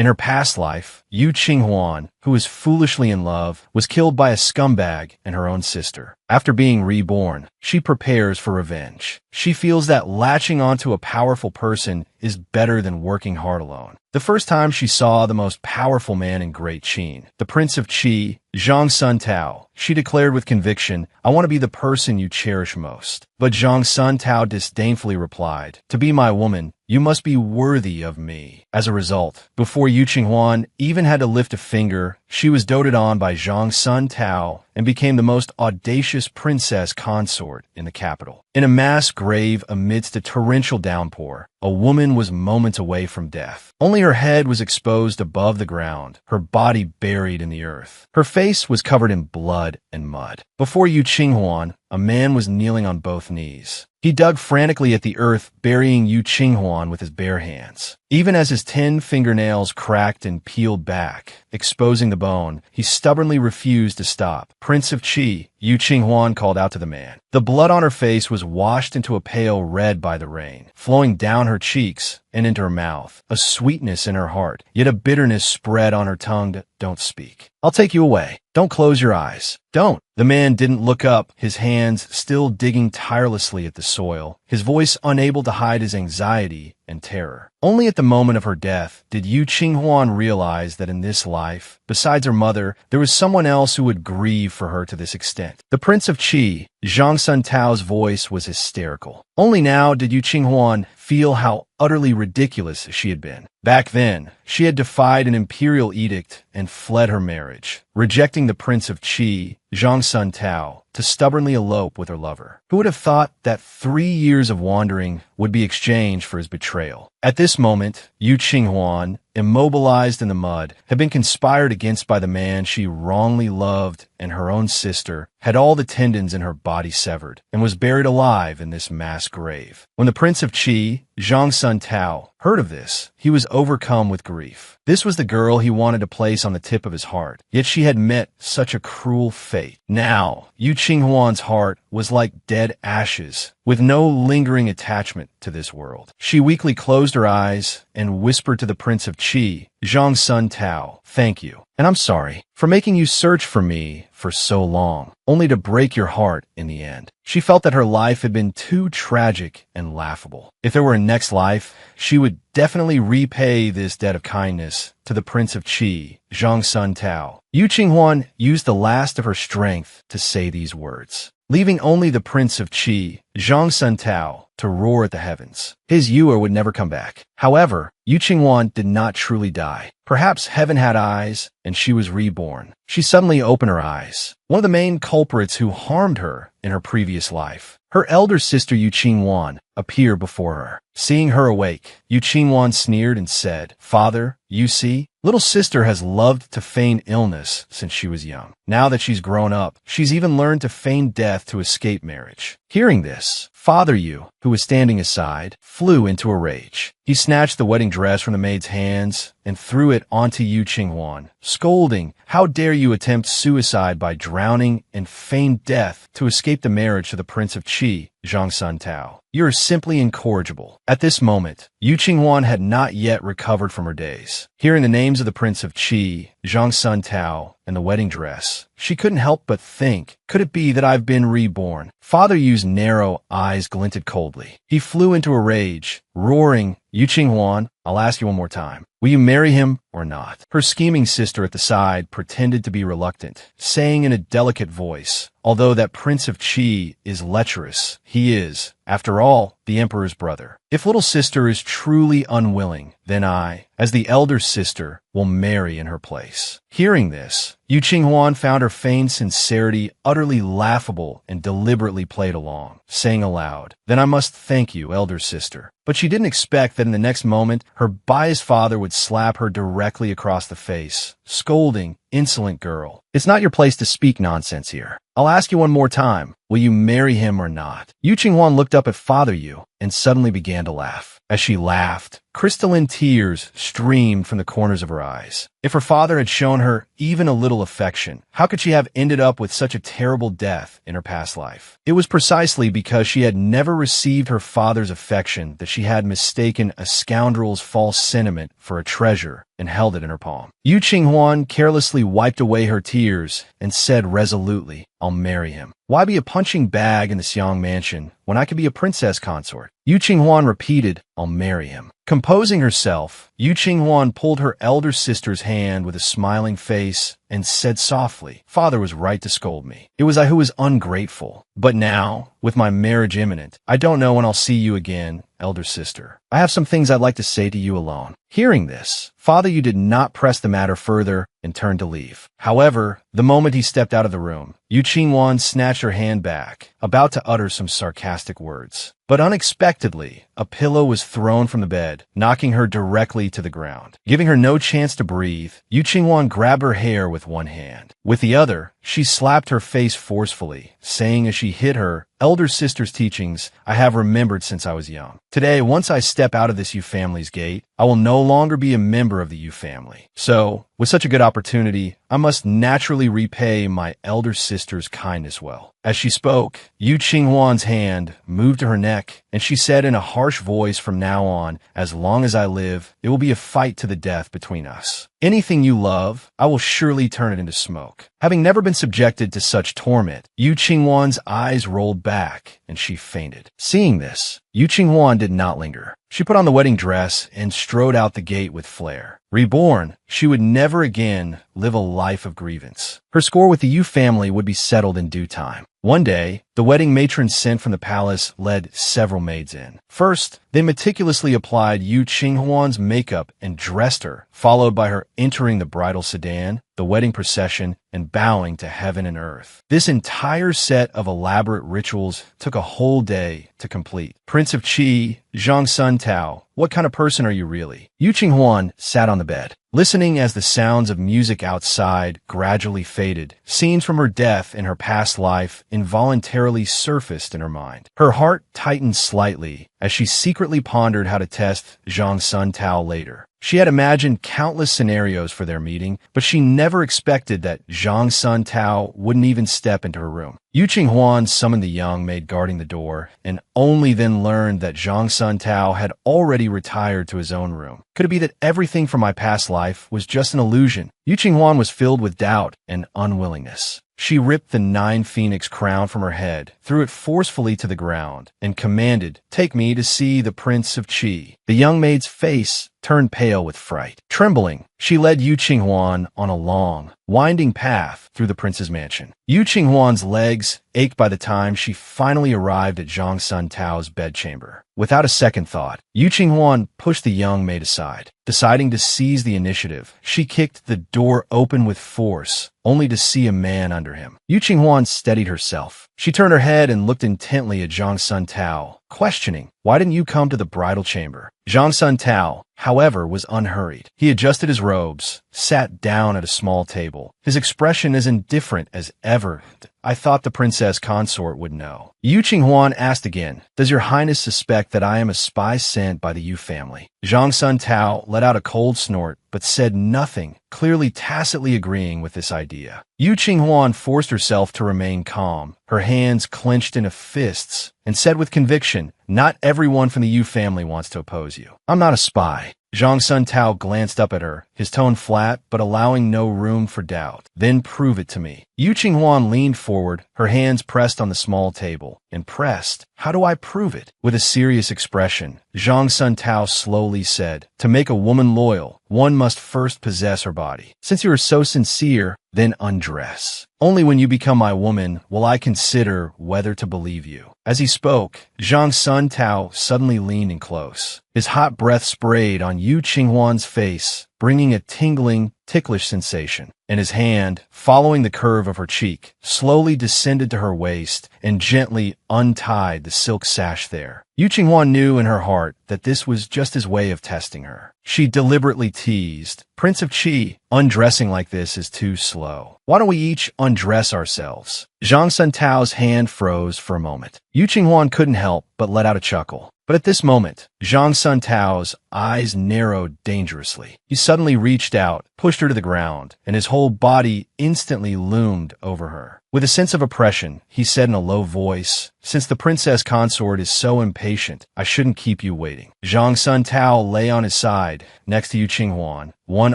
In her past life, Yu Qinghuan, who was foolishly in love, was killed by a scumbag and her own sister. After being reborn, she prepares for revenge. She feels that latching onto a powerful person is better than working hard alone. The first time she saw the most powerful man in Great Qin, the Prince of Qi, Zhang Sun Tao, she declared with conviction, "I want to be the person you cherish most." But Zhang Sun Tao disdainfully replied, "To be my woman, you must be worthy of me." As a result, before Yu Qinghuan even had to lift a finger, she was doted on by Zhang Sun Tao and became the most audacious princess consort in the capital. In a mass grave amidst a torrential downpour, a woman was moments away from death. Only her head was exposed above the ground, her body buried in the earth. Her face was covered in blood and mud. Before Yu Qinghuan, a man was kneeling on both knees. He dug frantically at the earth, burying Yu Qinghuan with his bare hands. Even as his 10 fingernails cracked and peeled back, exposing the bone, he stubbornly refused to stop. "Prince of Qi," Yu Qinghuan called out to the man. The blood on her face was washed into a pale red by the rain, flowing down her cheeks and into her mouth. A sweetness in her heart, yet a bitterness spread on her tongue. "Don't speak. I'll take you away. Don't close your eyes. Don't." The man didn't look up, his hands still digging tirelessly at the soil, his voice unable to hide his anxiety and terror. Only at the moment of her death did Yu Qinghuan realize that in this life, besides her mother, there was someone else who would grieve for her to this extent. The Prince of Qi, Zhang Sun Tao's voice was hysterical. Only now did Yu Qinghuan feel how utterly ridiculous she had been. Back then, she had defied an imperial edict and fled her marriage, rejecting the Prince of Qi, Zhang Sun Tao, to stubbornly elope with her lover. Who would have thought that 3 years of wandering would be exchanged for his betrayal? At this moment, Yu Qinghuan, immobilized in the mud, had been conspired against by the man she wrongly loved, and her own sister had all the tendons in her body severed, and was buried alive in this mass grave. When the Prince of Qi, Zhang Sun Tao, heard of this, he was overcome with grief. This was the girl he wanted to place on the tip of his heart, yet she had met such a cruel fate. Now, Yu Qinghuan's heart was like dead ashes, with no lingering attachment to this world. She weakly closed her eyes and whispered to the Prince of Qi, Zhang Sun Tao, "Thank you, and I'm sorry for making you search for me for so long, only to break your heart in the end." She felt that her life had been too tragic and laughable. If there were a next life, she would definitely repay this debt of kindness to the Prince of Qi, Zhang Sun Tao. Yu Qinghuan used the last of her strength to say these words, leaving only the Prince of Qi, Zhang Sun Tao, to roar at the heavens. His Yuer would never come back. However, Yu Qinghuan did not truly die. Perhaps heaven had eyes, and she was reborn. She suddenly opened her eyes. One of the main culprits who harmed her in her previous life, her elder sister Yu Qinghuan, appeared before her. Seeing her awake, Yu Qinghuan sneered and said, "Father, you see, little sister has loved to feign illness since she was young. Now that she's grown up, she's even learned to feign death to escape marriage." Hearing this, Father Yu, who was standing aside, flew into a rage. He snatched the wedding dress from the maid's hands and threw it onto Yu Qinghuan, scolding, "How dare you attempt suicide by drowning and feign death to escape the marriage to the Prince of Qi, Zhang Sun Tao. You are simply incorrigible." At this moment, Yu Qinghuan had not yet recovered from her daze. Hearing the names of the Prince of Qi, Zhang Sun Tao, and the wedding dress, she couldn't help but think, could it be that I've been reborn? Father Yu's narrow eyes glinted coldly. He flew into a rage, roaring, "Yu Qinghuan, I'll ask you one more time. Will you marry him or not?" Her scheming sister at the side pretended to be reluctant, saying in a delicate voice, "Although that Prince of Qi is lecherous, he is, after all, the emperor's brother. If little sister is truly unwilling, then I, as the elder sister, will marry in her place." Hearing this, Yu Qinghuan found her feigned sincerity utterly laughable and deliberately played along, saying aloud, "Then I must thank you, elder sister." But she didn't expect that in the next moment, her biased father would slap her directly across the face, scolding, "Insolent girl. It's not your place to speak nonsense here. I'll ask you one more time. Will you marry him or not?" Yu Qinghuan looked up at Father Yu and suddenly began to laugh. As she laughed, Crystalline tears streamed from the corners of her eyes. If her father had shown her even a little affection, how could she have ended up with such a terrible death in her past life? It was precisely because she had never received her father's affection that she had mistaken a scoundrel's false sentiment for a treasure and held it in her palm. Yu Qinghuan carelessly wiped away her tears and said resolutely, "I'll marry him. Why be a punching bag in the Xiang mansion when I could be a princess consort?" Yu Qinghuan repeated, "I'll marry him." Composing herself, Yu Qinghuan pulled her elder sister's hand with a smiling face and said softly, "Father was right to scold me. It was I who was ungrateful. But now, with my marriage imminent, I don't know when I'll see you again, elder sister. I have some things I'd like to say to you alone." Hearing this, Father Yu did not press the matter further and turned to leave. However, the moment he stepped out of the room, Yu Qinghuan snatched her hand back, about to utter some sarcastic words. But unexpectedly, a pillow was thrown from the bed, knocking her directly to the ground. Giving her no chance to breathe, Yu Qinghuan grabbed her hair with one hand. With the other, she slapped her face forcefully, saying as she hit her, "Elder sister's teachings I have remembered since I was young. Today, once I step out of this Yu family's gate, I will no longer be a member of the Yu family. So, with such a good opportunity, I must naturally repay my elder sister's kindness well." As she spoke, Yu Qinghuan's hand moved to her neck, and she said in a harsh voice, "From now on, as long as I live, it will be a fight to the death between us. Anything you love, I will surely turn it into smoke." Having never been subjected to such torment, Yu Qinghuan's eyes rolled back, and she fainted. Seeing this, Yu Qinghuan did not linger. She put on the wedding dress and strode out the gate with flair. Reborn, she would never again live a life of grievance. Her score with the Yu family would be settled in due time. One day, the wedding matron sent from the palace led several maids in. First, they meticulously applied Yu Qinghuan's makeup and dressed her, followed by her entering the bridal sedan, the wedding procession, and bowing to heaven and earth. This entire set of elaborate rituals took a whole day to complete. Prince of Qi, Zhang Sun Tao, what kind of person are you really? Yu Qinghuan sat on the bed, listening as the sounds of music outside gradually faded. Scenes from her death in her past life involuntarily surfaced in her mind. Her heart tightened slightly as she secretly pondered how to test Zhang Sun Tao later. She had imagined countless scenarios for their meeting, but she never expected that Zhang Sun Tao wouldn't even step into her room. Yu Qinghuan summoned the young maid guarding the door, and only then learned that Zhang Sun Tao had already retired to his own room. Could it be that everything from my past life was just an illusion? Yu Qinghuan was filled with doubt and unwillingness. She ripped the 9-phoenix crown from her head, threw it forcefully to the ground, and commanded, "Take me to see the Prince of Qi." The young maid's face turned pale with fright. Trembling, she led Yu Qinghuan on a long, winding path through the prince's mansion. Yu Qinghuan's legs ached by the time she finally arrived at Zhang Sun Tao's bedchamber. Without a second thought, Yu Qinghuan pushed the young maid aside. Deciding to seize the initiative, she kicked the door open with force, only to see a man under him. Yu Qinghuan steadied herself. She turned her head and looked intently at Zhang Sun Tao, questioning, "Why didn't you come to the bridal chamber?" Zhang Sun Tao, however, was unhurried. He adjusted his robes, sat down at a small table, his expression as indifferent as ever. "I thought the princess consort would know." Yu Qinghuan asked again, "Does your highness suspect that I am a spy sent by the Yu family?" Zhang Sun Tao let out a cold snort, but said nothing, clearly tacitly agreeing with this idea. Yu Qinghuan forced herself to remain calm, her hands clenched into fists, and said with conviction, "Not everyone from the Yu family wants to oppose you. I'm not a spy." Zhang Sun Tao glanced up at her, his tone flat but allowing no room for doubt. "Then prove it to me." Yu Qinghuan leaned forward, her hands pressed on the small table. Impressed, "How do I prove it?" With a serious expression, Zhang Sun Tao slowly said, "To make a woman loyal, one must first possess her body. Since you are so sincere, then undress. Only when you become my woman will I consider whether to believe you." As he spoke, Zhang Sun Tao suddenly leaned in close. His hot breath sprayed on Yu Qinghuan's face, bringing a tingling, ticklish sensation, and his hand, following the curve of her cheek, slowly descended to her waist and gently untied the silk sash there. Yu Qinghuan knew in her heart that this was just his way of testing her. She deliberately teased, "Prince of Qi, undressing like this is too slow. Why don't we each undress ourselves?" Zhang Sun Tao's hand froze for a moment. Yu Qinghuan couldn't help but let out a chuckle. But at this moment, Zhang Sun Tao's eyes narrowed dangerously. He suddenly reached out, pushed her to the ground, and his whole body instantly loomed over her. With a sense of oppression, he said in a low voice, "Since the princess consort is so impatient, I shouldn't keep you waiting." Zhang Sun Tao lay on his side, next to Yu Qinghuan, one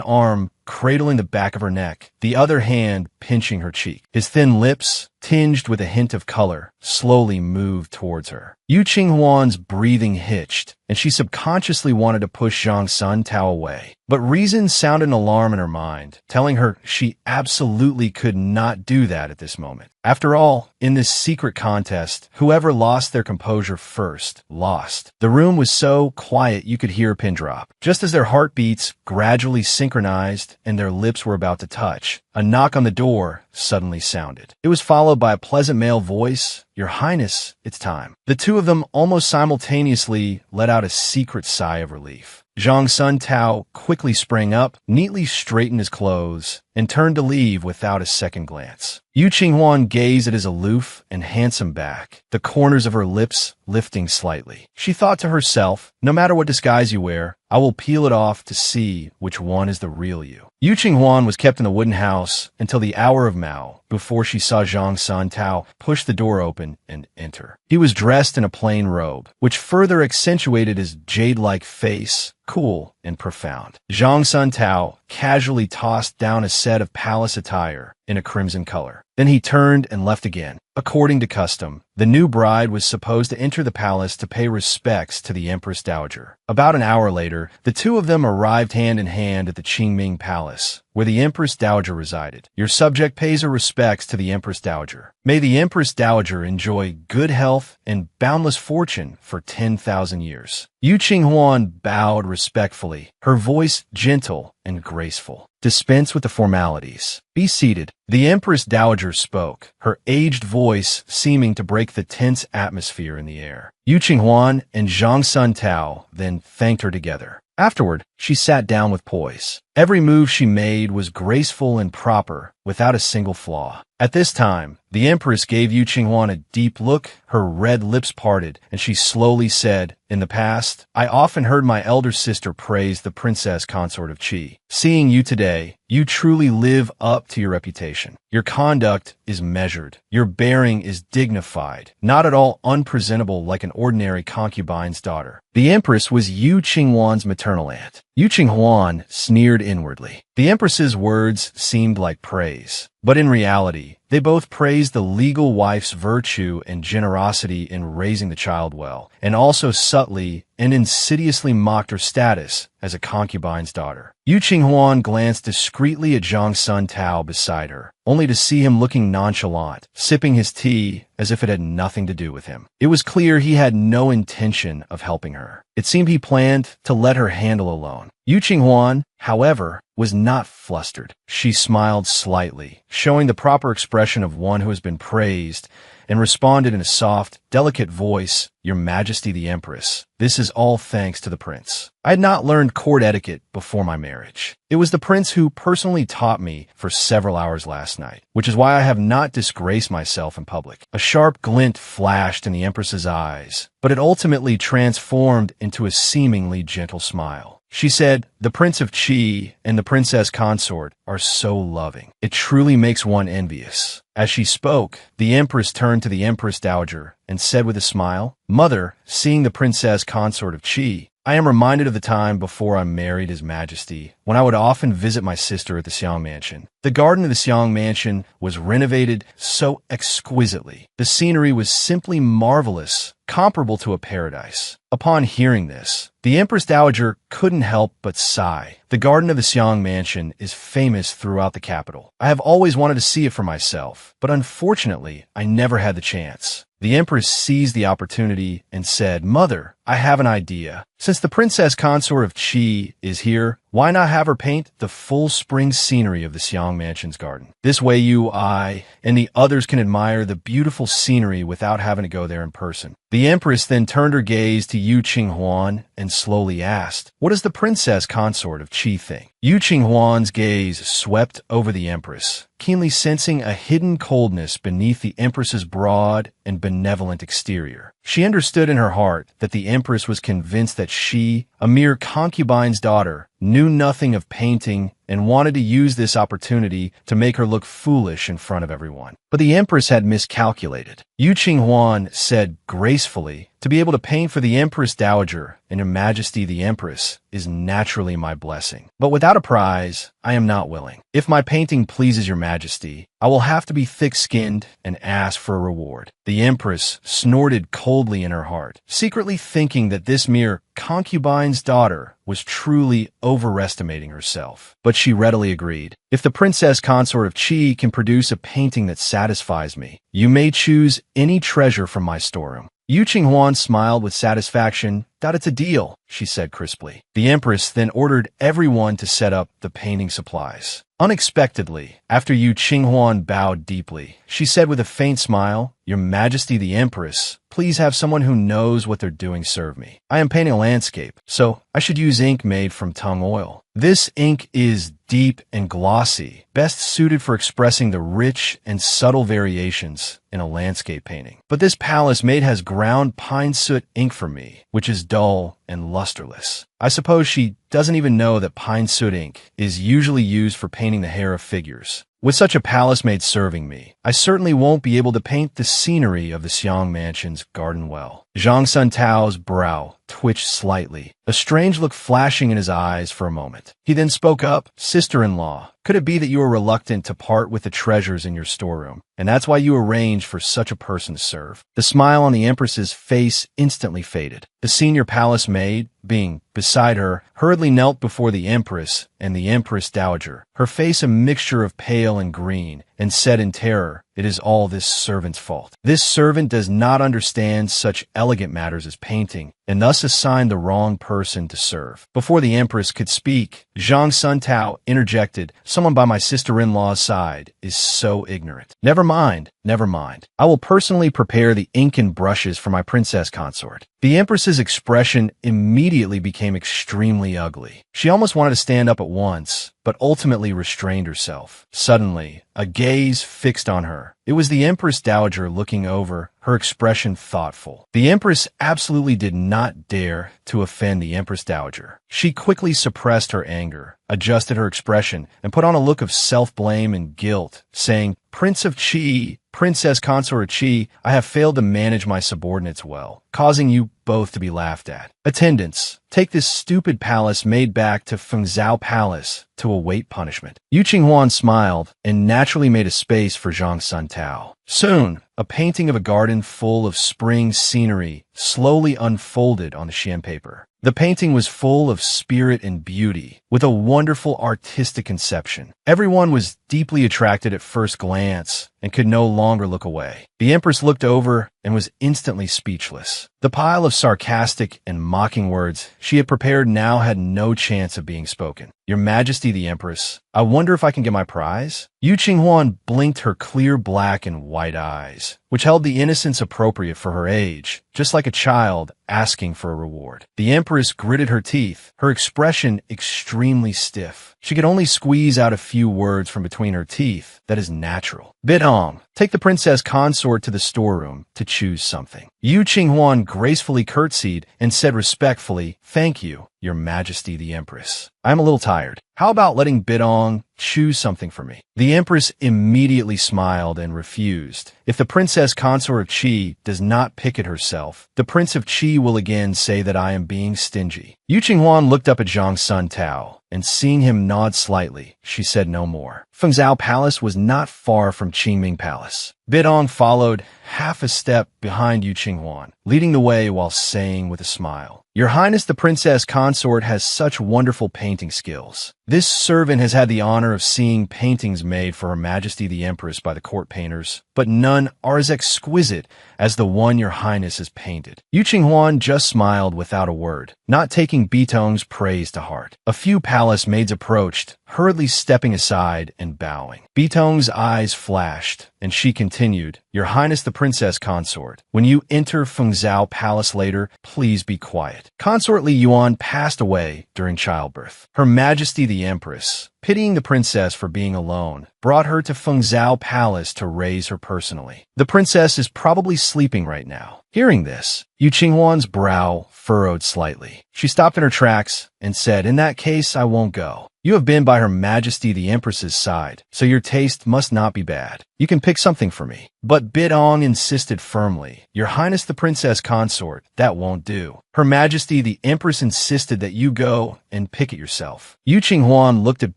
arm cradling the back of her neck, the other hand pinching her cheek. His thin lips, tinged with a hint of color, slowly moved towards her. Yu Qinghuan's breathing hitched, and she subconsciously wanted to push Zhang Sun Tao away. But reason sounded an alarm in her mind, telling her she absolutely could not do that at this moment. After all, in this secret contest, whoever lost their composure first, lost. The room was so quiet you could hear a pin drop. Just as their heartbeats gradually synchronized and their lips were about to touch, a knock on the door suddenly sounded. It was followed by a pleasant male voice, "Your Highness, it's time." The two of them almost simultaneously let out a secret sigh of relief. Zhang Sun Tao quickly sprang up, neatly straightened his clothes, and turned to leave without a second glance. Yu Qinghuan gazed at his aloof and handsome back, the corners of her lips lifting slightly. She thought to herself, no matter what disguise you wear, I will peel it off to see which one is the real you. Yu Qinghuan was kept in the wooden house until the hour of Mao, before she saw Zhang Sun Tao push the door open and enter. He was dressed in a plain robe, which further accentuated his jade-like face, cool and profound. Zhang Sun Tao casually tossed down a set of palace attire in a crimson color. Then he turned and left again. According to custom, the new bride was supposed to enter the palace to pay respects to the Empress Dowager. About an hour later, the two of them arrived hand in hand at the Qingming Palace, where the Empress Dowager resided. Your subject pays her respects to the Empress Dowager. May the Empress Dowager enjoy good health and boundless fortune for 10,000 years. Yu Qinghuan bowed respectfully, her voice gentle and graceful. Dispense with the formalities. Be seated. The Empress Dowager spoke, her aged voice seeming to break the tense atmosphere in the air. Yu Qinghuan and Zhang Sun Tao then thanked her together. Afterward, she sat down with poise. Every move she made was graceful and proper, without a single flaw. At this time, the Empress gave Yu Qinghuan a deep look, her red lips parted, and she slowly said, "In the past, I often heard my elder sister praise the princess consort of Qi. Seeing you today, you truly live up to your reputation. Your conduct is measured. Your bearing is dignified, not at all unpresentable like an ordinary concubine's daughter." The Empress was Yu Qinghuan's maternal aunt. Yu Qinghuan sneered inwardly. The Empress's words seemed like praise, but in reality, they both praised the legal wife's virtue and generosity in raising the child well, and also subtly and insidiously mocked her status as a concubine's daughter. Yu Qinghuan glanced discreetly at Zhang Sun Tao beside her, only to see him looking nonchalant, sipping his tea as if it had nothing to do with him. It was clear he had no intention of helping her. It seemed he planned to let her handle alone. Yu Qinghuan, however, was not flustered. She smiled slightly, showing the proper expression of one who has been praised, and responded in a soft, delicate voice, "Your Majesty the Empress, this is all thanks to the prince. I had not learned court etiquette before my marriage. It was the prince who personally taught me for several hours last night, which is why I have not disgraced myself in public." A sharp glint flashed in the Empress's eyes, but it ultimately transformed into a seemingly gentle smile. She said, "The Prince of Qi and the Princess Consort are so loving. It truly makes one envious." As she spoke, the Empress turned to the Empress Dowager and said with a smile, "Mother, seeing the Princess Consort of Qi, I am reminded of the time before I married His Majesty, when I would often visit my sister at the Xiang Mansion. The garden of the Xiang Mansion was renovated so exquisitely. The scenery was simply marvelous, comparable to a paradise." Upon hearing this, the Empress Dowager couldn't help but sigh. The garden of the Xiang Mansion is famous throughout the capital. I have always wanted to see it for myself, but unfortunately, I never had the chance. The Empress seized the opportunity and said, "Mother, I have an idea. Since the Princess Consort of Qi is here, why not have her paint the full spring scenery of the Xiang Mansion's garden? This way you, I, and the others can admire the beautiful scenery without having to go there in person." The Empress then turned her gaze to Yu Qinghuan and slowly asked, "What does the Princess Consort of Qi think?" Yu Qinghuan's gaze swept over the Empress, keenly sensing a hidden coldness beneath the Empress's broad and benevolent exterior. She understood in her heart that the empress was convinced that she, a mere concubine's daughter, knew nothing of painting and wanted to use this opportunity to make her look foolish in front of everyone. But the empress had miscalculated. Yu Qinghuan said gracefully, "To be able to paint for the Empress Dowager and Her Majesty the Empress is naturally my blessing. But without a prize, I am not willing. If my painting pleases Your Majesty, I will have to be thick-skinned and ask for a reward." The Empress snorted coldly in her heart, secretly thinking that this mere concubine's daughter was truly overestimating herself. But she readily agreed. "If the princess consort of Qi can produce a painting that satisfies me, you may choose any treasure from my storeroom." Yu Qinghuan smiled with satisfaction. "It's a deal," she said crisply. The Empress then ordered everyone to set up the painting supplies. Unexpectedly, after Yu Qinghuan bowed deeply, she said with a faint smile, "Your Majesty the Empress, please have someone who knows what they're doing serve me. I am painting a landscape, so I should use ink made from tung oil. This ink is deep and glossy, best suited for expressing the rich and subtle variations in a landscape painting. But this palace maid has ground pine soot ink for me, which is dull and lusterless. I suppose she doesn't even know that pine soot ink is usually used for painting the hair of figures. With such a palace maid serving me, I certainly won't be able to paint the scenery of the Xiang Mansion's garden well." Zhang Sun Tao's brow twitched slightly, a strange look flashing in his eyes for a moment. He then spoke up, "Sister-in-law, could it be that you are reluctant to part with the treasures in your storeroom, and that's why you arranged for such a person to serve?" The smile on the Empress's face instantly faded. The senior palace maid, being beside her, hurriedly knelt before the Empress and the Empress Dowager, her face a mixture of pale and green, and said in terror, "It is all this servant's fault. This servant does not understand such elegant matters as painting, and thus assigned the wrong person to serve." Before the Empress could speak, Zhang Sun Tao interjected, "Someone by my sister-in-law's side is so ignorant. Never mind, never mind. I will personally prepare the ink and brushes for my princess consort." The Empress's expression immediately became extremely ugly. She almost wanted to stand up at once, but ultimately restrained herself. Suddenly, a gaze fixed on her. It was the Empress Dowager looking over, her expression thoughtful. The Empress absolutely did not dare to offend the Empress Dowager. She quickly suppressed her anger, adjusted her expression, and put on a look of self-blame and guilt, saying, "Prince of Qi, Princess Consort of Qi, I have failed to manage my subordinates well, causing you both to be laughed at. Attendants, take this stupid palace maid back to Fengzhou Palace to await punishment." Yu Qinghuan smiled and naturally made a space for Zhang Sun Tao. Soon, a painting of a garden full of spring scenery slowly unfolded on the Xian paper. The painting was full of spirit and beauty, with a wonderful artistic conception. Everyone was deeply attracted at first glance and could no longer look away. The Empress looked over and was instantly speechless. The pile of sarcastic and mocking words she had prepared now had no chance of being spoken. "Your Majesty the Empress, I wonder if I can get my prize?" Yu Qinghuan blinked her clear black and white eyes, which held the innocence appropriate for her age, just like a child asking for a reward. The Empress gritted her teeth, her expression extremely stiff. She could only squeeze out a few words from between her teeth. "That is natural. Bidong, take the princess consort to the storeroom to choose something." Yu Qinghuan gracefully curtsied and said respectfully, "Thank you, Your Majesty the Empress. I am a little tired. How about letting Bidong choose something for me?" The Empress immediately smiled and refused. "If the princess consort of Qi does not pick it herself, the Prince of Qi will again say that I am being stingy." Yu Qinghuan looked up at Zhang Sun Tao, and seeing him nod slightly, she said no more. Fengzhou Palace was not far from Qingming Palace. Bidong followed half a step behind Yu Qinghuan, leading the way while saying with a smile, "Your Highness the Princess Consort has such wonderful painting skills. This servant has had the honor of seeing paintings made for Her Majesty the Empress by the court painters, but none are as exquisite as the one Your Highness has painted." Yu Qinghuan just smiled without a word, not taking Bitong's praise to heart. A few palace maids approached, hurriedly stepping aside and bowing. Bitong's eyes flashed, and she continued, "Your Highness the Princess Consort, when you enter Fengzhou Palace later, please be quiet." Consort Li Yuan passed away during childbirth. Her Majesty the Empress, pitying the princess for being alone, brought her to Fengzhou Palace to raise her personally. The princess is probably sleeping right now. Hearing this, Yu Qinghuan's brow furrowed slightly. She stopped in her tracks and said, "In that case, I won't go. You have been by Her Majesty the Empress's side, so your taste must not be bad. You can pick something for me." But Bidong insisted firmly, "Your Highness the Princess Consort, that won't do. Her Majesty the Empress insisted that you go and pick it yourself." Yu Qinghuan looked at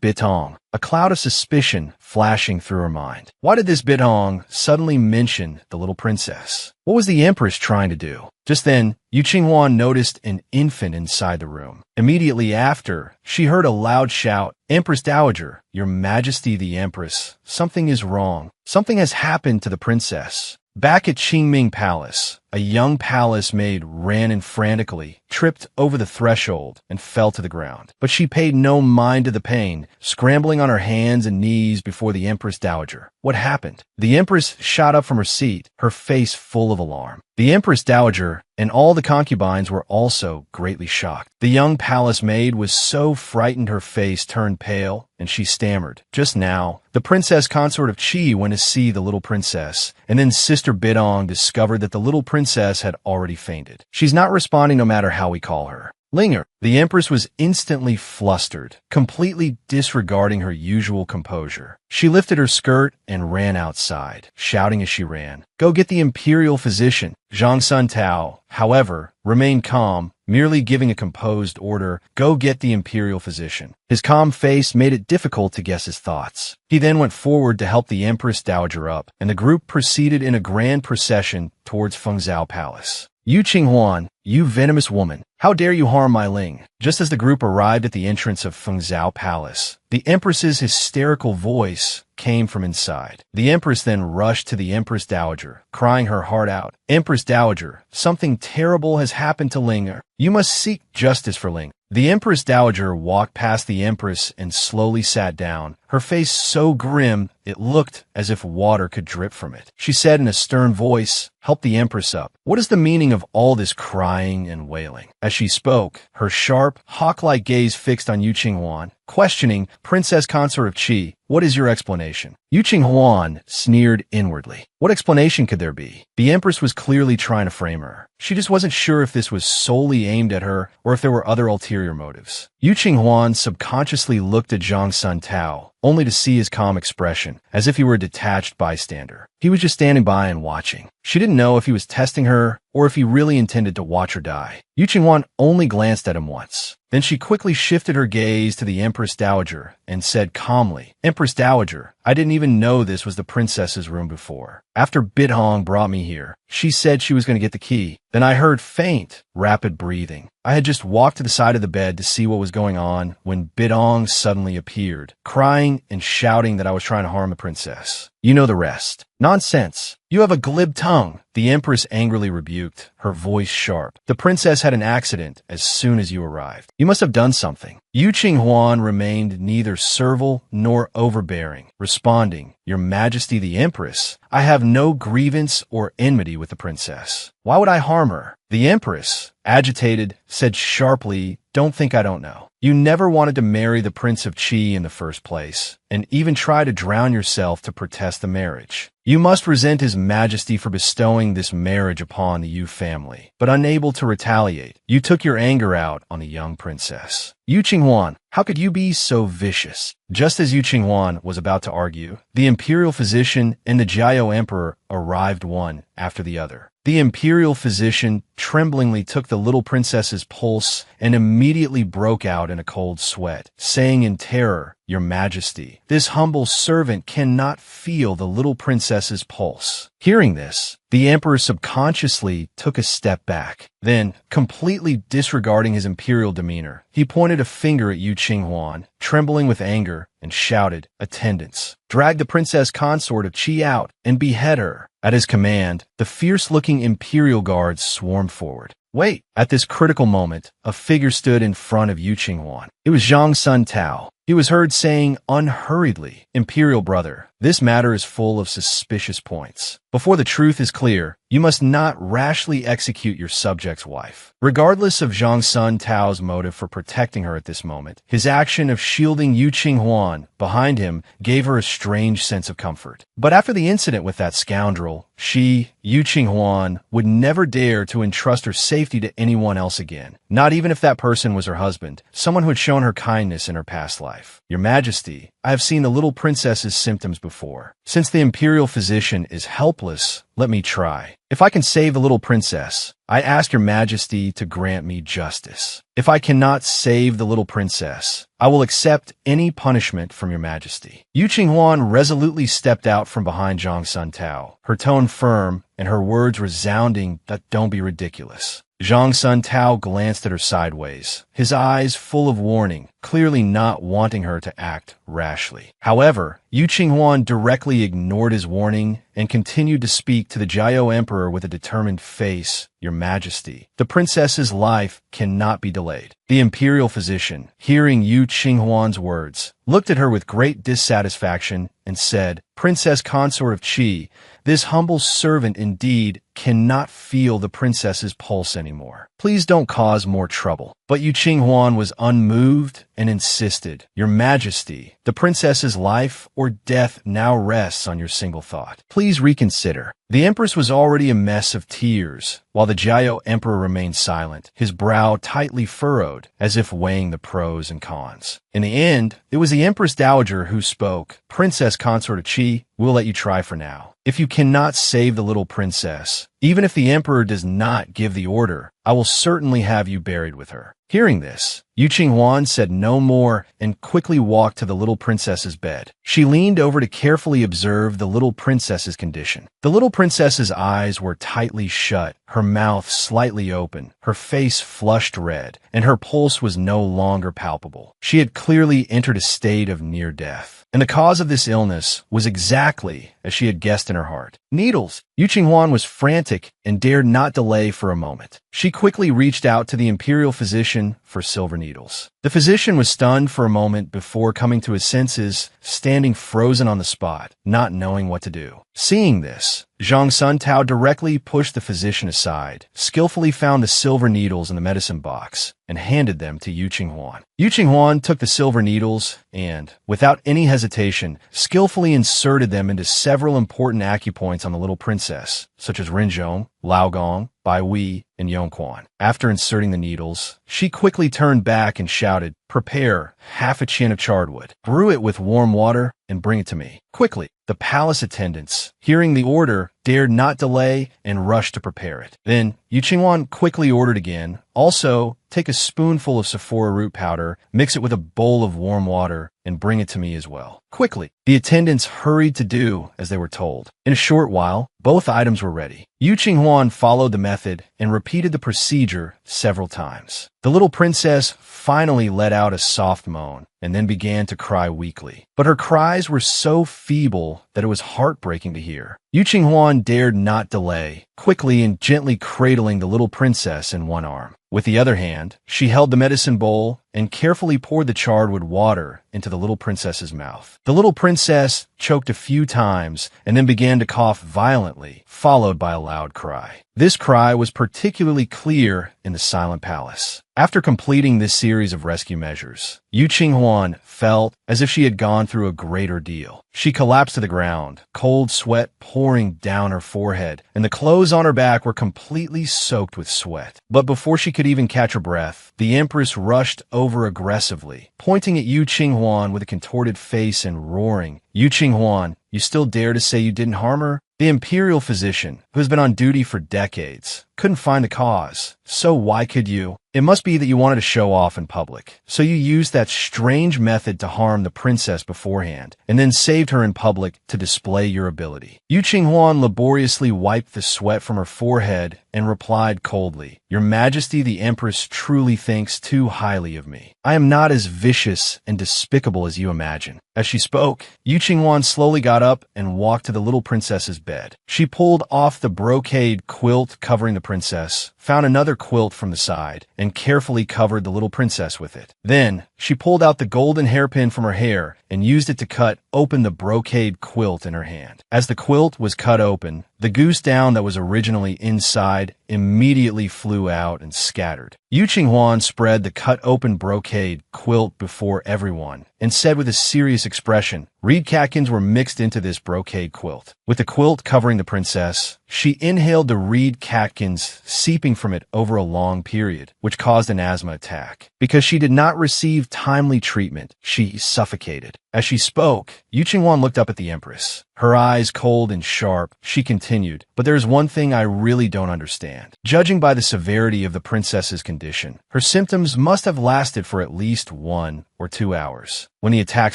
Bitong, a cloud of suspicion flashing through her mind. Why did this Bidong suddenly mention the little princess? What was the Empress trying to do? Just then, Yu Qinghuan noticed an infant inside the room. Immediately after, she heard a loud shout, "Empress Dowager, Your Majesty the Empress, something is wrong. Something has happened to the princess." Back at Qingming Palace, a young palace maid ran in frantically, tripped over the threshold, and fell to the ground. But she paid no mind to the pain, scrambling on her hands and knees before the Empress Dowager. What happened? The Empress shot up from her seat, her face full of alarm. The Empress Dowager and all the concubines were also greatly shocked. The young palace maid was so frightened her face turned pale, and she stammered, "Just now, the princess consort of Qi went to see the little princess, and then Sister Bidong discovered that the little princess had already fainted. She's not responding no matter how we call her." Linger. The Empress was instantly flustered, completely disregarding her usual composure. She lifted her skirt and ran outside, shouting as she ran, "Go get the imperial physician." Zhang Sun Tao, however, remained calm, merely giving a composed order, "Go get the imperial physician." His calm face made it difficult to guess his thoughts. He then went forward to help the Empress Dowager up, and the group proceeded in a grand procession towards Fengzhou Palace. "Yu Qinghuan, you venomous woman, how dare you harm my Ling?" Just as the group arrived at the entrance of Fengzhou Palace, the Empress's hysterical voice came from inside. The Empress then rushed to the Empress Dowager, crying her heart out, "Empress Dowager, something terrible has happened to Ling. You must seek justice for Ling." The Empress Dowager walked past the Empress and slowly sat down, her face so grim it looked as if water could drip from it. She said in a stern voice, "Help the Empress up. What is the meaning of all this crying and wailing?" As she spoke, her sharp, hawk-like gaze fixed on Yu Qinghuan, questioning, "Princess Consort of Qi, what is your explanation?" Yu Qinghuan sneered inwardly. What explanation could there be? The Empress was clearly trying to frame her. She just wasn't sure if this was solely aimed at her or if there were other ulterior motives. Yu Qinghuan subconsciously looked at Zhang Sun Tao, only to see his calm expression, as if he were a detached bystander. He was just standing by and watching. She didn't know if he was testing her or if he really intended to watch her die. Yu Qinghuan only glanced at him once. Then she quickly shifted her gaze to the Empress Dowager and said calmly, "Empress Dowager, I didn't even know this was the princess's room before. After Bidong brought me here, she said she was going to get the key. Then I heard faint, rapid breathing. I had just walked to the side of the bed to see what was going on when Bidong suddenly appeared, crying and shouting that I was trying to harm the princess. You know the rest." "Nonsense. You have a glib tongue," the Empress angrily rebuked, her voice sharp. "The princess had an accident as soon as you arrived. You must have done something." Yu Qinghuan remained neither servile nor overbearing, responding, "Your Majesty the Empress, I have no grievance or enmity with the princess. Why would I harm her?" The Empress, agitated, said sharply, "Don't think I don't know. You never wanted to marry the Prince of Qi in the first place, and even try to drown yourself to protest the marriage. You must resent His Majesty for bestowing this marriage upon the Yu family, but unable to retaliate, you took your anger out on the young princess. Yu Qinghuan, how could you be so vicious?" Just as Yu Qinghuan was about to argue, the imperial physician and the Jiao emperor arrived one after the other. The imperial physician tremblingly took the little princess's pulse and immediately broke out in a cold sweat, saying in terror, "Your Majesty, this humble servant cannot feel the little princess's pulse." Hearing this, the emperor subconsciously took a step back. Then, completely disregarding his imperial demeanor, he pointed a finger at Yu Qinghuan, trembling with anger, and shouted, "Attendants, drag the princess consort of Qi out and behead her." At his command, the fierce-looking imperial guards swarmed forward. "Wait!" At this critical moment, a figure stood in front of Yu Qinghuan. It was Zhang Sun Tao. he was heard saying unhurriedly, "Imperial brother, this matter is full of suspicious points. Before the truth is clear, you must not rashly execute your subject's wife." Regardless of Zhang Sun Tao's motive for protecting her at this moment, his action of shielding Yu Qinghuan behind him gave her a strange sense of comfort. But after the incident with that scoundrel, she, Yu Qinghuan, would never dare to entrust her safety to anyone else again, not even if that person was her husband, someone who had shown her kindness in her past life. "Your Majesty, I have seen the little princess's symptoms before. Since the imperial physician is helpless, let me try. If I can save the little princess, I ask your Majesty to grant me justice. If I cannot save the little princess, I will accept any punishment from your Majesty." Yu Qinghuan resolutely stepped out from behind Zhang Sun Tao, her tone firm and her words resounding that "don't be ridiculous." Zhang Sun Tao glanced at her sideways, his eyes full of warning, clearly not wanting her to act rashly. However, Yu Qinghuan directly ignored his warning and continued to speak to the Jiao Emperor with a determined face. "Your Majesty, the princess's life cannot be delayed." The imperial physician, hearing Yu Qinghuan's words, looked at her with great dissatisfaction and said, "Princess consort of Qi, this humble servant indeed cannot feel the princess's pulse anymore. Please don't cause more trouble." But Yu Qinghuan was unmoved and insisted, "Your Majesty, the princess's life or death now rests on your single thought. Please reconsider." The empress was already a mess of tears, while the Jiao emperor remained silent, his brow tightly furrowed, as if weighing the pros and cons. In the end, it was the empress dowager who spoke. "Princess consort of Qi, we'll let you try for now. If you cannot save the little princess, even if the emperor does not give the order, I will certainly have you buried with her." Hearing this, Yu Qinghuan said no more and quickly walked to the little princess's bed. She leaned over to carefully observe the little princess's condition. The little princess's eyes were tightly shut, her mouth slightly open, her face flushed red, and her pulse was no longer palpable. She had clearly entered a state of near death. And the cause of this illness was exactly as she had guessed in her heart. Needles! Yu Qinghuan was frantic and dared not delay for a moment. She quickly reached out to the imperial physician for silver needles. The physician was stunned for a moment before coming to his senses, standing frozen on the spot, not knowing what to do. Seeing this, Zhang Sun Tao directly pushed the physician aside, skillfully found the silver needles in the medicine box, and handed them to Yu Qinghuan. Yu Qinghuan took the silver needles and, without any hesitation, skillfully inserted them into several important acupoints on the little princess, such as Rinzhong, Laogong, Baihui, and Yongquan. After inserting the needles, she quickly turned back and shouted, "Prepare half a chin of chardwood, brew it with warm water, and bring it to me, quickly." The palace attendants, hearing the order, dared not delay and rushed to prepare it. Then, Yu Qinghuan quickly ordered again, "Also, take a spoonful of Sephora root powder, mix it with a bowl of warm water, and bring it to me as well, quickly." The attendants hurried to do as they were told. In a short while, both items were ready. Yu Qinghuan followed the method and repeated the procedure several times. The little princess finally let out a soft moan and then began to cry weakly. But her cries were so feeble that it was heartbreaking to hear. Yu Qinghuan dared not delay, quickly and gently cradling the little princess in one arm. With the other hand, she held the medicine bowl and carefully poured the chardwood water into the little princess's mouth. The little princess choked a few times and then began to cough violently, followed by a loud cry. This cry was particularly clear in the silent palace. After completing this series of rescue measures, Yu Qinghuan felt as if she had gone through a great ordeal. She collapsed to the ground, cold sweat pouring down her forehead, and the clothes on her back were completely soaked with sweat. But before she could even catch her breath, the empress rushed over aggressively, pointing at Yu Qinghuan with a contorted face and roaring, "Yu Qinghuan, you still dare to say you didn't harm her?" The imperial physician, who has been on duty for decades, couldn't find the cause. "So why could you? It must be that you wanted to show off in public. So you used that strange method to harm the princess beforehand, and then saved her in public to display your ability." Yu Qinghuan laboriously wiped the sweat from her forehead and replied coldly, "Your Majesty the Empress truly thinks too highly of me. I am not as vicious and despicable as you imagine." As she spoke, Yu Qinghuan slowly got up and walked to the little princess's bed. She pulled off the brocade quilt covering the princess, found another quilt from the side, and carefully covered the little princess with it. Then, she pulled out the golden hairpin from her hair and used it to cut open the brocade quilt in her hand. As the quilt was cut open, the goose down that was originally inside immediately flew out and scattered. Yu Qinghuan spread the cut-open brocade quilt before everyone and said with a serious expression, "Reed catkins were mixed into this brocade quilt." With the quilt covering the princess, she inhaled the reed catkins seeping from it over a long period, which caused an asthma attack. Because she did not receive timely treatment, she suffocated. As she spoke, Yu Qinghuan looked up at the Empress. Her eyes cold and sharp, she continued, "But there is one thing I really don't understand. Judging by the severity of the princess's condition, her symptoms must have lasted for at least 1 or 2 hours. When the attack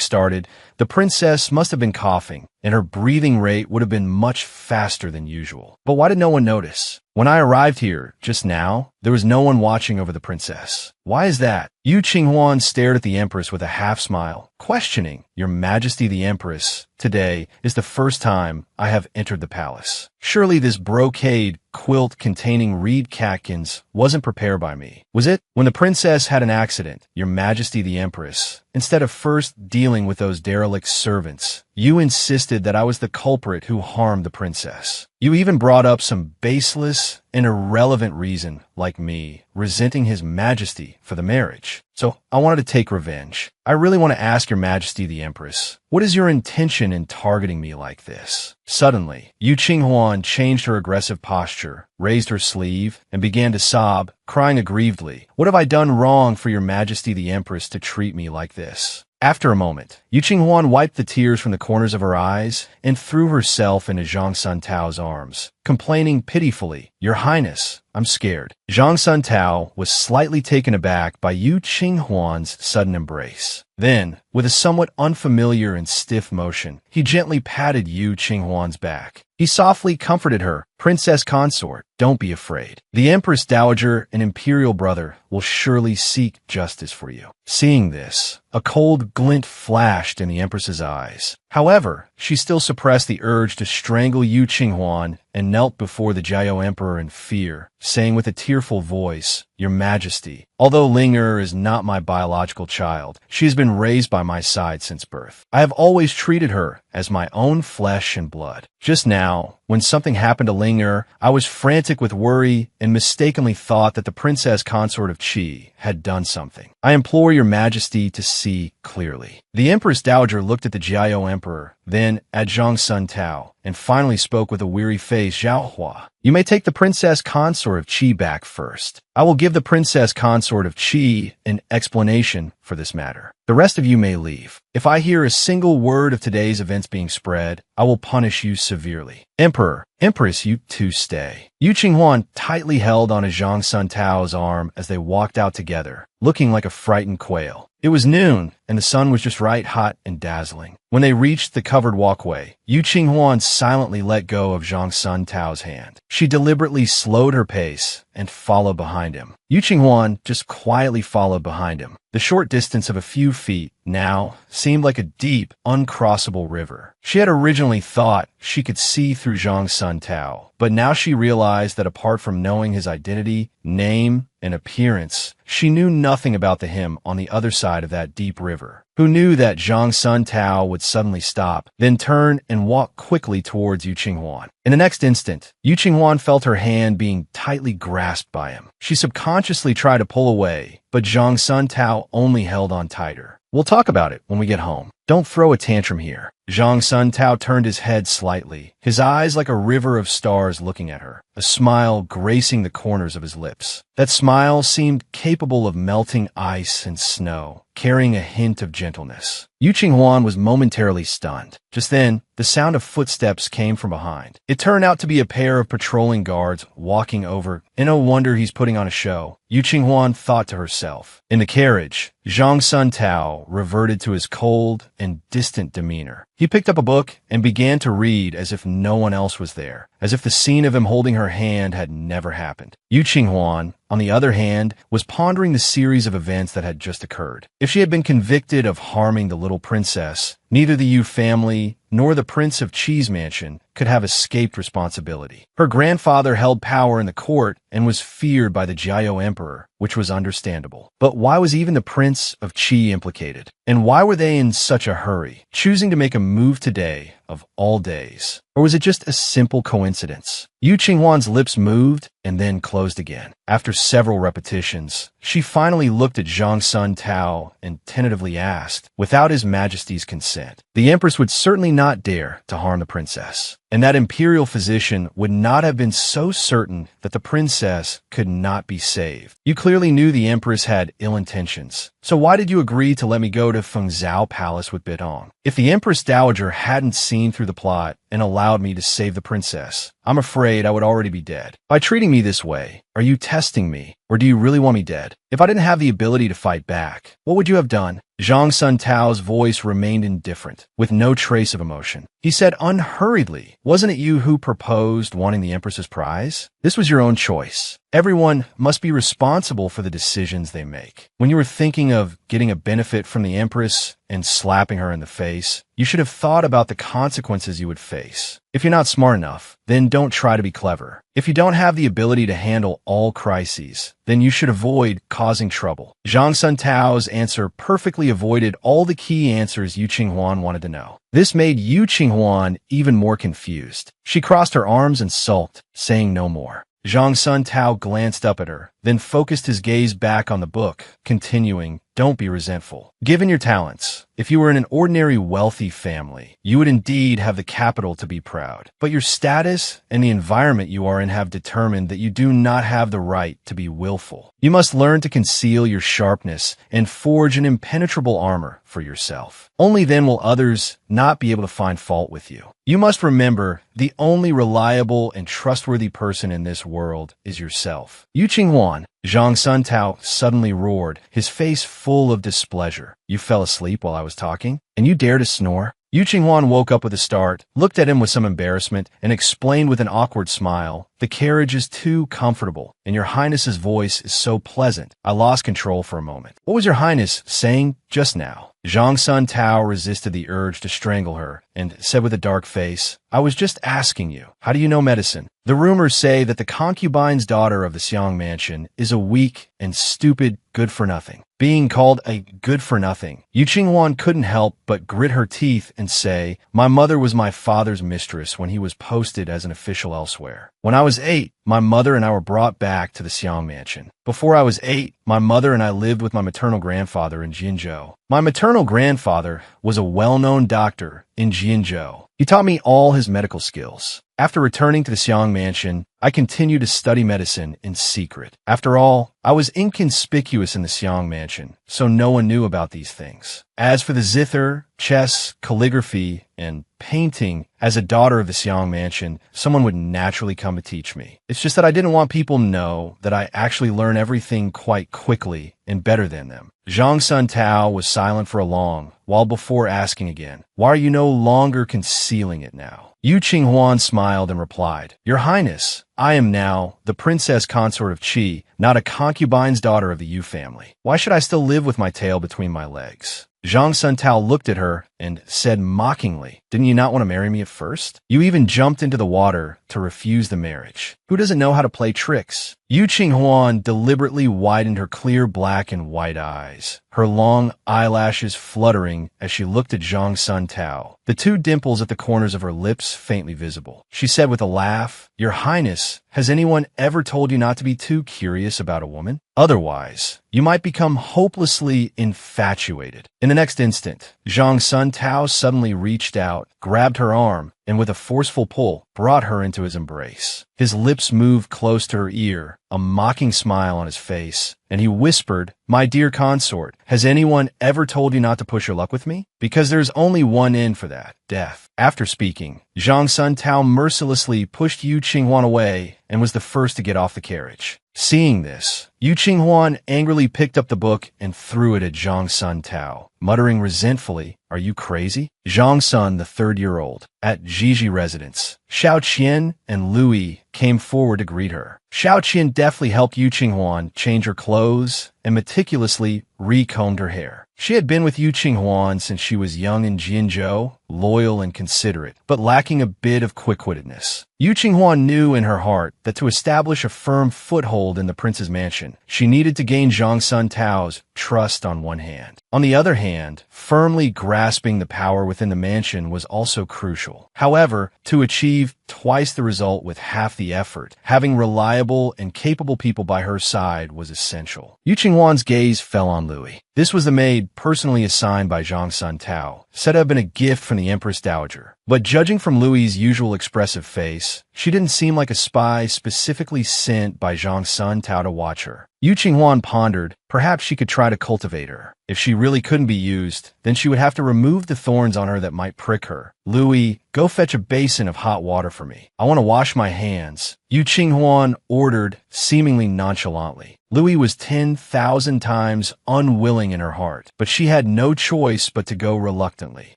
started, the princess must have been coughing, and her breathing rate would have been much faster than usual. But why did no one notice? When I arrived here, just now, there was no one watching over the princess. Why is that?" Yu Qinghuan stared at the Empress with a half-smile, questioning, "Your Majesty the Empress, today is the first time I have entered the palace. Surely this brocade quilt containing reed catkins wasn't prepared by me, was it? When the princess had an accident, Your Majesty the Empress, instead of first dealing with those derelict servants, you insisted that I was the culprit who harmed the princess. You even brought up some baseless and irrelevant reason, like me, resenting His Majesty for the marriage. So I wanted to take revenge. I really want to ask Your Majesty the Empress, what is your intention in targeting me like this?" Suddenly, Yu Qinghuan changed her aggressive posture, raised her sleeve, and began to sob, crying aggrievedly, "What have I done wrong for Your Majesty the Empress to treat me like this?" After a moment, Yu Qinghuan wiped the tears from the corners of her eyes and threw herself into Zhang Sun Tao's arms, complaining pitifully, "Your Highness, I'm scared." Zhang Sun Tao was slightly taken aback by Yu Qinghuan's sudden embrace. Then, with a somewhat unfamiliar and stiff motion, he gently patted Yu Qinghuan's back. He softly comforted her, "Princess consort, don't be afraid. The Empress Dowager and Imperial brother will surely seek justice for you." Seeing this, a cold glint flashed in the Empress's eyes. However, she still suppressed the urge to strangle Yu Qinghuan and knelt before the Jiao Emperor in fear, saying with a tearful voice, "Your Majesty, although Ling Er is not my biological child, she has been raised by my side since birth. I have always treated her as my own flesh and blood. Just now, when something happened to Ling Er, I was frantic with worry and mistakenly thought that the princess consort of Qi had done something. I implore Your Majesty to see clearly." The Empress Dowager looked at the Jiao Emperor, then at Zhang Sun Tao, and finally spoke with a weary face, "Zhao Hua, you may take the princess consort of Qi back first. I will give the princess consort of Qi an explanation for this matter. The rest of you may leave. If I hear a single word of today's events being spread, I will punish you severely. Emperor, Empress, you too stay." Yu Qinghuan tightly held onto Zhang Sun Tao's arm as they walked out together, looking like a frightened quail. It was noon, and the sun was just right hot and dazzling. When they reached the covered walkway, Yu Qinghuan silently let go of Zhang Sun Tao's hand. She deliberately slowed her pace and followed behind him. Yu Qinghuan just quietly followed behind him. The short distance of a few feet now seemed like a deep, uncrossable river. She had originally thought she could see through Zhang Sun Tao, but now she realized that apart from knowing his identity, name, and appearance, she knew nothing about the him on the other side of that deep river. Who knew that Zhang Sun Tao would suddenly stop, then turn and walk quickly towards Yu Qinghuan. In the next instant, Yu Qinghuan felt her hand being tightly grasped by him. She subconsciously tried to pull away, but Zhang Sun Tao only held on tighter. "We'll talk about it when we get home. Don't throw a tantrum here." Zhang Sun Tao turned his head slightly, his eyes like a river of stars looking at her, a smile gracing the corners of his lips. That smile seemed capable of melting ice and snow, carrying a hint of gentleness. Yu Qinghuan was momentarily stunned. Just then, the sound of footsteps came from behind. It turned out to be a pair of patrolling guards walking over. And no wonder he's putting on a show, Yu Qinghuan thought to herself. In the carriage, Zhang Sun Tao reverted to his cold and distant demeanor. He picked up a book and began to read as if no one else was there, as if the scene of him holding her hand had never happened. Yu Qinghuan, on the other hand, was pondering the series of events that had just occurred. If she had been convicted of harming the little princess, neither the Yu family nor the Prince of Qi's mansion could have escaped responsibility. Her grandfather held power in the court and was feared by the Jiao Emperor, which was understandable. But why was even the Prince of Qi implicated? And why were they in such a hurry, choosing to make a move today of all days? Or was it just a simple coincidence? Yu Qinghuan's lips moved and then closed again. After several repetitions, she finally looked at Zhang Sun Tao and tentatively asked, without His Majesty's consent, the Empress would certainly not dare to harm the princess. And that imperial physician would not have been so certain that the princess could not be saved. You clearly knew the Empress had ill intentions. So why did you agree to let me go to Fengzhou Palace with Bidong? If the Empress Dowager hadn't seen through the plot and allowed me to save the princess, I'm afraid I would already be dead. By treating me this way, are you testing me, or do you really want me dead? If I didn't have the ability to fight back, what would you have done? Zhang Sun Tao's voice remained indifferent, with no trace of emotion. He said unhurriedly, wasn't it you who proposed wanting the Empress's prize? This was your own choice. Everyone must be responsible for the decisions they make. When you were thinking of getting a benefit from the Empress and slapping her in the face, you should have thought about the consequences you would face. If you're not smart enough, then don't try to be clever. If you don't have the ability to handle all crises, then you should avoid causing trouble. Zhang Sun Tao's answer perfectly avoided all the key answers Yu Qinghuan wanted to know. This made Yu Qinghuan even more confused. She crossed her arms and sulked, saying no more. Zhang Sun Tao glanced up at her, then focused his gaze back on the book, continuing, don't be resentful. Given your talents, if you were in an ordinary wealthy family, you would indeed have the capital to be proud. But your status and the environment you are in have determined that you do not have the right to be willful. You must learn to conceal your sharpness and forge an impenetrable armor for yourself. Only then will others not be able to find fault with you. You must remember the only reliable and trustworthy person in this world is yourself. Yu Qinghuan, Zhang Sun Tao suddenly roared, his face full of displeasure. You fell asleep while I was talking, and you dare to snore? Yu Qinghuan woke up with a start, looked at him with some embarrassment, and explained with an awkward smile, the carriage is too comfortable, and your Highness's voice is so pleasant. I lost control for a moment. What was your Highness saying just now? Zhang Sun Tao resisted the urge to strangle her and said with a dark face, I was just asking you, how do you know medicine? The rumors say that the concubine's daughter of the Xiang mansion is a weak and stupid good-for-nothing. Being called a good-for-nothing, Yu Qinghuan couldn't help but grit her teeth and say, my mother was my father's mistress when he was posted as an official elsewhere. When I was 8, my mother and I were brought back to the Xiang mansion. Before I was 8, my mother and I lived with my maternal grandfather in Jinzhou. My maternal grandfather was a well-known doctor in Jinzhou. He taught me all his medical skills. After returning to the Xiang mansion, I continued to study medicine in secret. After all, I was inconspicuous in the Xiang mansion, so no one knew about these things. As for the zither, chess, calligraphy, and painting, as a daughter of the Xiang mansion, someone would naturally come to teach me. It's just that I didn't want people to know that I actually learn everything quite quickly and better than them. Zhang Sun Tao was silent for a long while before asking again, why are you no longer concealing it now? Yu Qinghuan smiled and replied, Your Highness, I am now the princess consort of Qi, not a concubine's daughter of the Yu family. Why should I still live with my tail between my legs? Zhang Sun Tao looked at her and said mockingly, didn't you not want to marry me at first? You even jumped into the water to refuse the marriage. Who doesn't know how to play tricks? Yu Qinghuan deliberately widened her clear black and white eyes, her long eyelashes fluttering as she looked at Zhang Sun Tao, the two dimples at the corners of her lips faintly visible. She said with a laugh, Your Highness, has anyone ever told you not to be too curious about a woman? Otherwise, you might become hopelessly infatuated. In the next instant, Zhang Sun Tao suddenly reached out, grabbed her arm, and with a forceful pull, brought her into his embrace. His lips moved close to her ear, a mocking smile on his face, and he whispered, My dear consort, has anyone ever told you not to push your luck with me? Because there's only one end for that, death. After speaking, Zhang Sun Tao mercilessly pushed Yu Qinghuan away and was the first to get off the carriage. Seeing this, Yu Qinghuan angrily picked up the book and threw it at Zhang Sun Tao. muttering resentfully, "Are you crazy?" Zhang Sun, the third-year-old, at Jiji residence. Xiao Qian and Louis came forward to greet her. Xiao Qian deftly helped Yu Qinghuan change her clothes and meticulously recombed her hair. She had been with Yu Qinghuan since she was young in Jianzhou, loyal and considerate, but lacking a bit of quick-wittedness. Yu Qinghuan knew in her heart that to establish a firm foothold in the prince's mansion, she needed to gain Zhang Sun Tao's trust on one hand. On the other hand, firmly grasping the power within the mansion was also crucial. However, to achieve twice the result with half the effort, having reliable and capable people by her side was essential. Yu Qinghuan's gaze fell on Louis. This was the maid personally assigned by Zhang Sun Tao, said to have been a gift from the Empress Dowager. But judging from Louis's usual expressive face, she didn't seem like a spy specifically sent by Zhang Sun Tao to watch her. Yu Qinghuan pondered, perhaps she could try to cultivate her. If she really couldn't be used, then she would have to remove the thorns on her that might prick her. Louis, go fetch a basin of hot water for me. I want to wash my hands. Yu Qinghuan ordered, seemingly nonchalantly. Louis was 10,000 times unwilling in her heart, but she had no choice but to go reluctantly.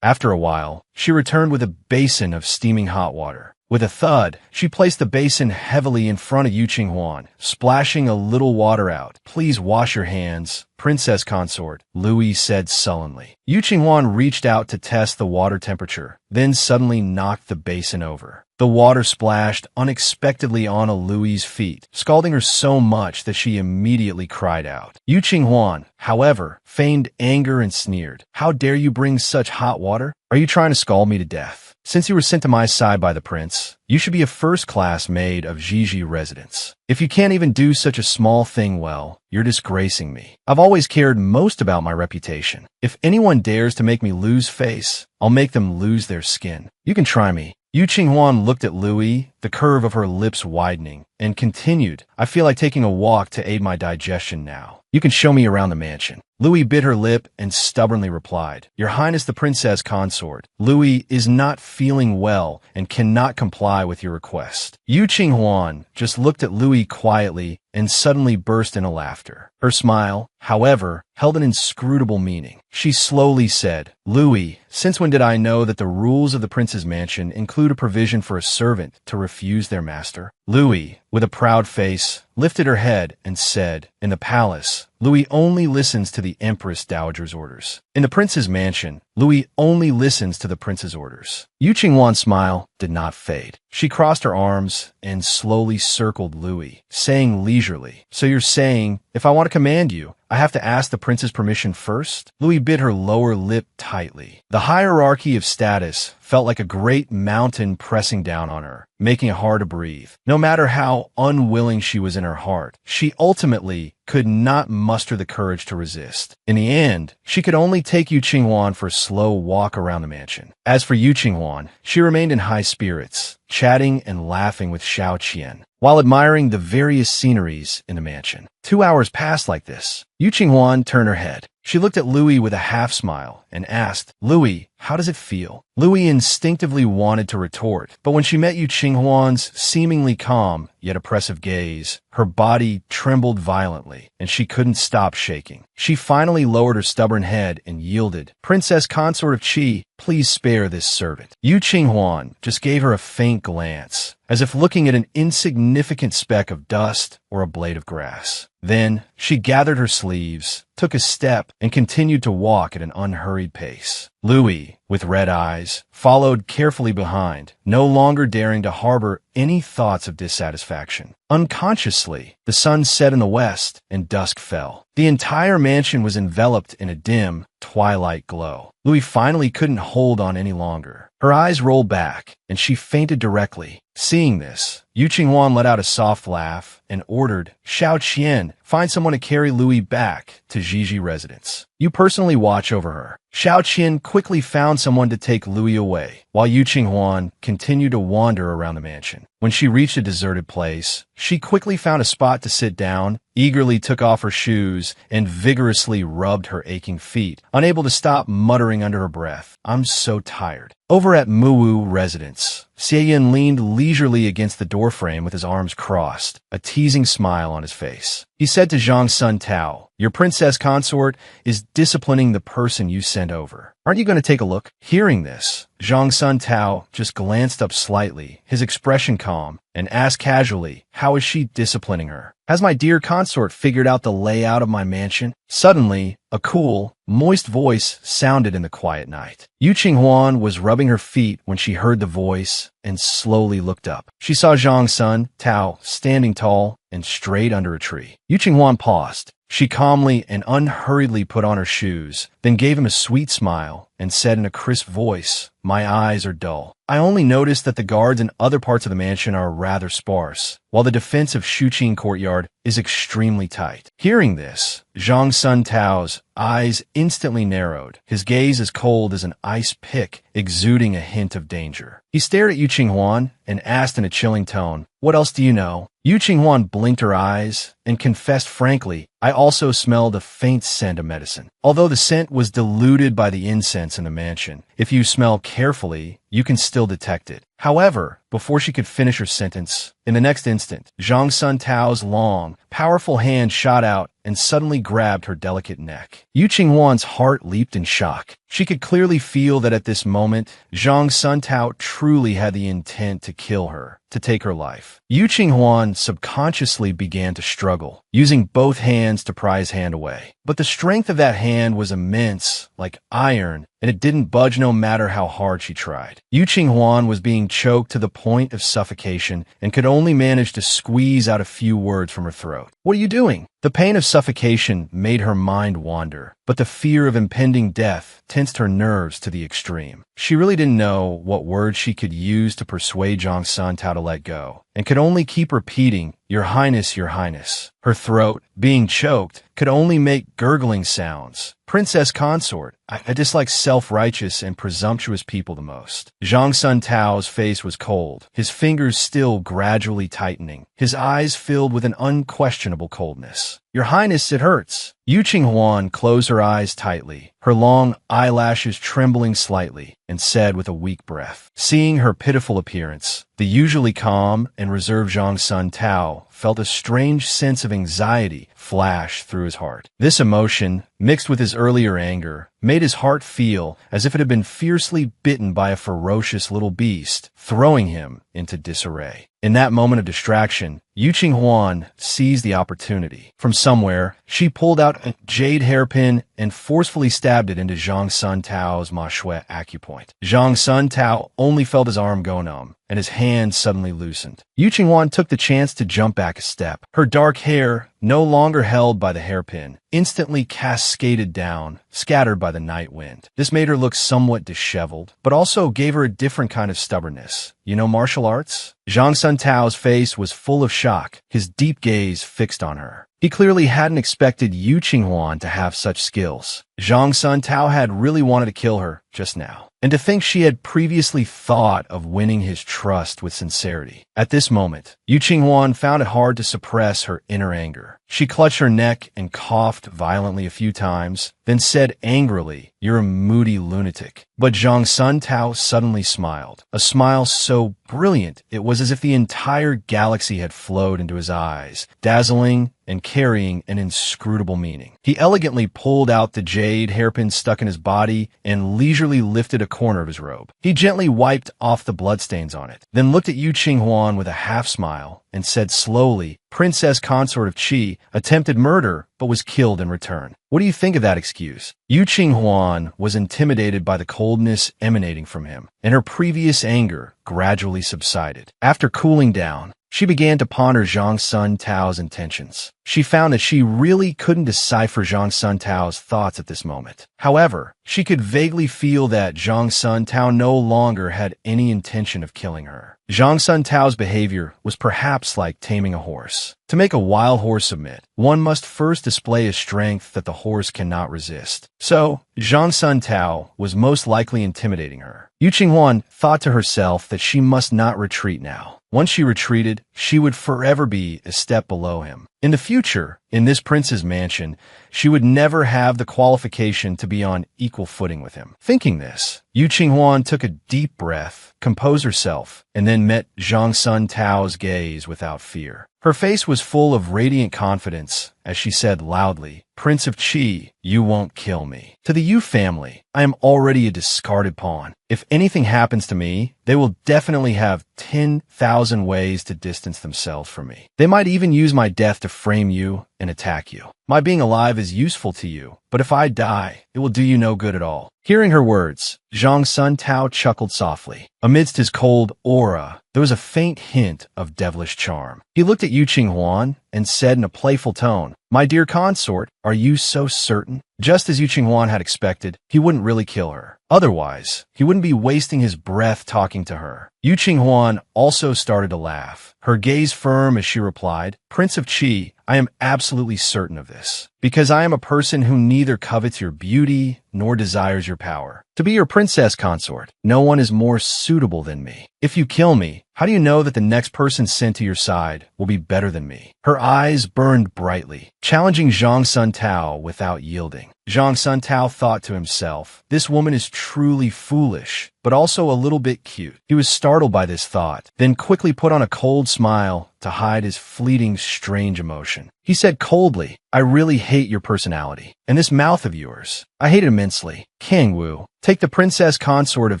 After a while, she returned with a basin of steaming hot water. With a thud, she placed the basin heavily in front of Yu Qinghuan, splashing a little water out. "Please wash your hands, princess consort," Louis said sullenly. Yu Qinghuan reached out to test the water temperature, then suddenly knocked the basin over. The water splashed unexpectedly onto Louis's feet, scalding her so much that she immediately cried out. Yu Qinghuan, however, feigned anger and sneered. "How dare you bring such hot water? Are you trying to scald me to death? Since you were sent to my side by the prince, you should be a first-class maid of Jiji residence. If you can't even do such a small thing well, you're disgracing me. I've always cared most about my reputation. If anyone dares to make me lose face, I'll make them lose their skin. You can try me." Yu Qinghuan looked at Louis, the curve of her lips widening, and continued, "I feel like taking a walk to aid my digestion now. You can show me around the mansion." Louis bit her lip and stubbornly replied, "Your Highness the Princess Consort, Louis is not feeling well and cannot comply with your request." Yu Qinghuan just looked at Louis quietly and suddenly burst into laughter. Her smile, however, held an inscrutable meaning. She slowly said, "Louis, since when did I know that the rules of the prince's mansion include a provision for a servant to refuse their master?" Louis, with a proud face, lifted her head and said, "In the palace, Louis only listens to the Empress Dowager's orders. In the prince's mansion, Louis only listens to the prince's orders." Yu Qinghuan's smile did not fade. She crossed her arms and slowly circled Louis, saying leisurely, "So you're saying, if I want to command you, I have to ask the prince's permission first?" Louis bit her lower lip tightly. The hierarchy of status felt like a great mountain pressing down on her, making it hard to breathe. No matter how unwilling she was in her heart, she ultimately could not muster the courage to resist. In the end, she could only take Yu Qinghuan for a slow walk around the mansion. As for Yu Qinghuan, she remained in high spirits, chatting and laughing with Xiao Qian, while admiring the various sceneries in the mansion. 2 hours passed like this. Yu Qinghuan turned her head. She looked at Louis with a half-smile and asked, "Louis, how does it feel?" Louis instinctively wanted to retort, but when she met Yu Qinghuan's seemingly calm yet oppressive gaze, her body trembled violently, and she couldn't stop shaking. She finally lowered her stubborn head and yielded. "Princess Consort of Qi, please spare this servant." Yu Qinghuan just gave her a faint glance, as if looking at an insignificant speck of dust or a blade of grass. Then she gathered her sleeves, took a step, and continued to walk at an unhurried pace. Louis, with red eyes, followed carefully behind, no longer daring to harbor any thoughts of dissatisfaction. Unconsciously, the sun set in the west and dusk fell. The entire mansion was enveloped in a dim, twilight glow. Louis finally couldn't hold on any longer. Her eyes rolled back, and she fainted directly. Seeing this, Yu Qinghuan let out a soft laugh and ordered, "Xiao Qian, find someone to carry Louis back to Jiji residence. You personally watch over her." Xiao Qian quickly found someone to take Louis away, while Yu Qinghuan continued to wander around the mansion. When she reached a deserted place, she quickly found a spot to sit down, eagerly took off her shoes, and vigorously rubbed her aching feet, unable to stop muttering under her breath, "I'm so tired." Over at Muwu residence, Xie leaned leisurely against the doorframe with his arms crossed, a teasing smile on his face. He said to Zhang Sun Tao, Your princess consort is disciplining the person you sent over. Aren't you going to take a look? Hearing this, Zhang Sun Tao just glanced up slightly, his expression calm, and asked casually, how is she disciplining her? Has my dear consort figured out the layout of my mansion? Suddenly, a cool, moist voice sounded in the quiet night. Yu Qinghuan was rubbing her feet when she heard the voice and slowly looked up. She saw Zhang Sun Tao standing tall and straight under a tree. Yu Qinghuan paused. She calmly and unhurriedly put on her shoes, then gave him a sweet smile and said in a crisp voice, my eyes are dull. I only noticed that the guards in other parts of the mansion are rather sparse, while the defense of Shuqing courtyard is extremely tight. Hearing this, Zhang Sun Tao's eyes instantly narrowed, his gaze as cold as an ice pick, exuding a hint of danger. He stared at Yu Qinghuan and asked in a chilling tone, what else do you know? Yu Qinghuan blinked her eyes and confessed frankly, I also smelled a faint scent of medicine. Although the scent was diluted by the incense in the mansion, if you smell carefully, you can still detect it. However, before she could finish her sentence, in the next instant, Zhang Sun Tao's long, powerful hand shot out and suddenly grabbed her delicate neck. Yu Qinghuan's heart leaped in shock. She could clearly feel that at this moment, Zhang Sun Tao truly had the intent to kill her, to take her life. Yu Qinghuan subconsciously began to struggle, using both hands to pry his hand away. But the strength of that hand was immense, like iron, and it didn't budge no matter how hard she tried. Yu Qinghuan was being choked to the point of suffocation and could only manage to squeeze out a few words from her throat. What are you doing? The pain of suffocation made her mind wander, but the fear of impending death tensed her nerves to the extreme. She really didn't know what words she could use to persuade Zhang Sun Tao to let go, and could only keep repeating, Your Highness, Your Highness. Her throat, being choked, could only make gurgling sounds. Princess consort, I dislike self-righteous and presumptuous people the most. Zhang Sun Tao's face was cold, his fingers still gradually tightening, his eyes filled with an unquestionable coldness. Your Highness, it hurts. Yu Qinghuan closed her eyes tightly, her long eyelashes trembling slightly, and said with a weak breath. Seeing her pitiful appearance, the usually calm and reserved Zhang Sun Tao felt a strange sense of anxiety flash through his heart. This emotion, mixed with his earlier anger, made his heart feel as if it had been fiercely bitten by a ferocious little beast, throwing him into disarray. In that moment of distraction, Yu Qinghuan seized the opportunity. From somewhere, she pulled out a jade hairpin and forcefully stabbed it into Zhang Sun Tao's ma shui acupoint. Zhang Sun Tao only felt his arm go numb, and his hand suddenly loosened. Yu Qinghuan took the chance to jump back a step. Her dark hair, no longer held by the hairpin, instantly cascaded down, scattered by the night wind. This made her look somewhat disheveled, but also gave her a different kind of stubbornness. You know martial arts? Zhang Sun Tao's face was full of shock, his deep gaze fixed on her. He clearly hadn't expected Yu Qinghuan to have such skills. Zhang Sun Tao had really wanted to kill her just now. And to think she had previously thought of winning his trust with sincerity. At this moment, Yu Qinghuan found it hard to suppress her inner anger. She clutched her neck and coughed violently a few times, then said angrily, You're a moody lunatic. But Zhang Sun Tao suddenly smiled. A smile so brilliant, it was as if the entire galaxy had flowed into his eyes, dazzling and carrying an inscrutable meaning. He elegantly pulled out the jade hairpin stuck in his body and leisurely lifted a corner of his robe. He gently wiped off the bloodstains on it, then looked at Yu Qinghuan with a half smile and said slowly, Princess consort of Qi attempted murder but was killed in return. What do you think of that excuse? Yu Qinghuan was intimidated by the coldness emanating from him, and her previous anger gradually subsided. After cooling down, she began to ponder Zhang Sun Tao's intentions. She found that she really couldn't decipher Zhang Sun Tao's thoughts at this moment. However, she could vaguely feel that Zhang Sun Tao no longer had any intention of killing her. Zhang Sun Tao's behavior was perhaps like taming a horse. To make a wild horse submit, one must first display a strength that the horse cannot resist. So, Zhang Sun Tao was most likely intimidating her. Yu Qinghuan thought to herself that she must not retreat now. Once she retreated, she would forever be a step below him. In the future, in this prince's mansion, she would never have the qualification to be on equal footing with him. Thinking this, Yu Qinghuan took a deep breath, composed herself, and then met Zhang Sun Tao's gaze without fear. Her face was full of radiant confidence, as she said loudly, "Prince of Qi, you won't kill me. To the Yu family, I am already a discarded pawn. If anything happens to me, they will definitely have 10,000 ways to distance themselves from me. They might even use my death to frame you and attack you. My being alive is useful to you, but if I die, it will do you no good at all." Hearing her words, Zhang Sun Tao chuckled softly. Amidst his cold aura, there was a faint hint of devilish charm. He looked at Yu Qinghuan and said in a playful tone, "My dear consort, are you so certain?" Just as Yu Qinghuan had expected, he wouldn't really kill her. Otherwise, he wouldn't be wasting his breath talking to her. Yu Qinghuan also started to laugh, her gaze firm as she replied, "Prince of Qi, I am absolutely certain of this, because I am a person who neither covets your beauty nor desires your power. To be your princess consort, no one is more suitable than me. If you kill me, how do you know that the next person sent to your side will be better than me?" Her eyes burned brightly, challenging Zhang Sun Tao without yielding. Zhang Sun Tao thought to himself, "This woman is truly foolish, but also a little bit cute." He was startled by this thought, then quickly put on a cold smile to hide his fleeting strange emotion. He said coldly, "I really hate your personality, and this mouth of yours. I hate it immensely. Kang Wu, take the princess consort of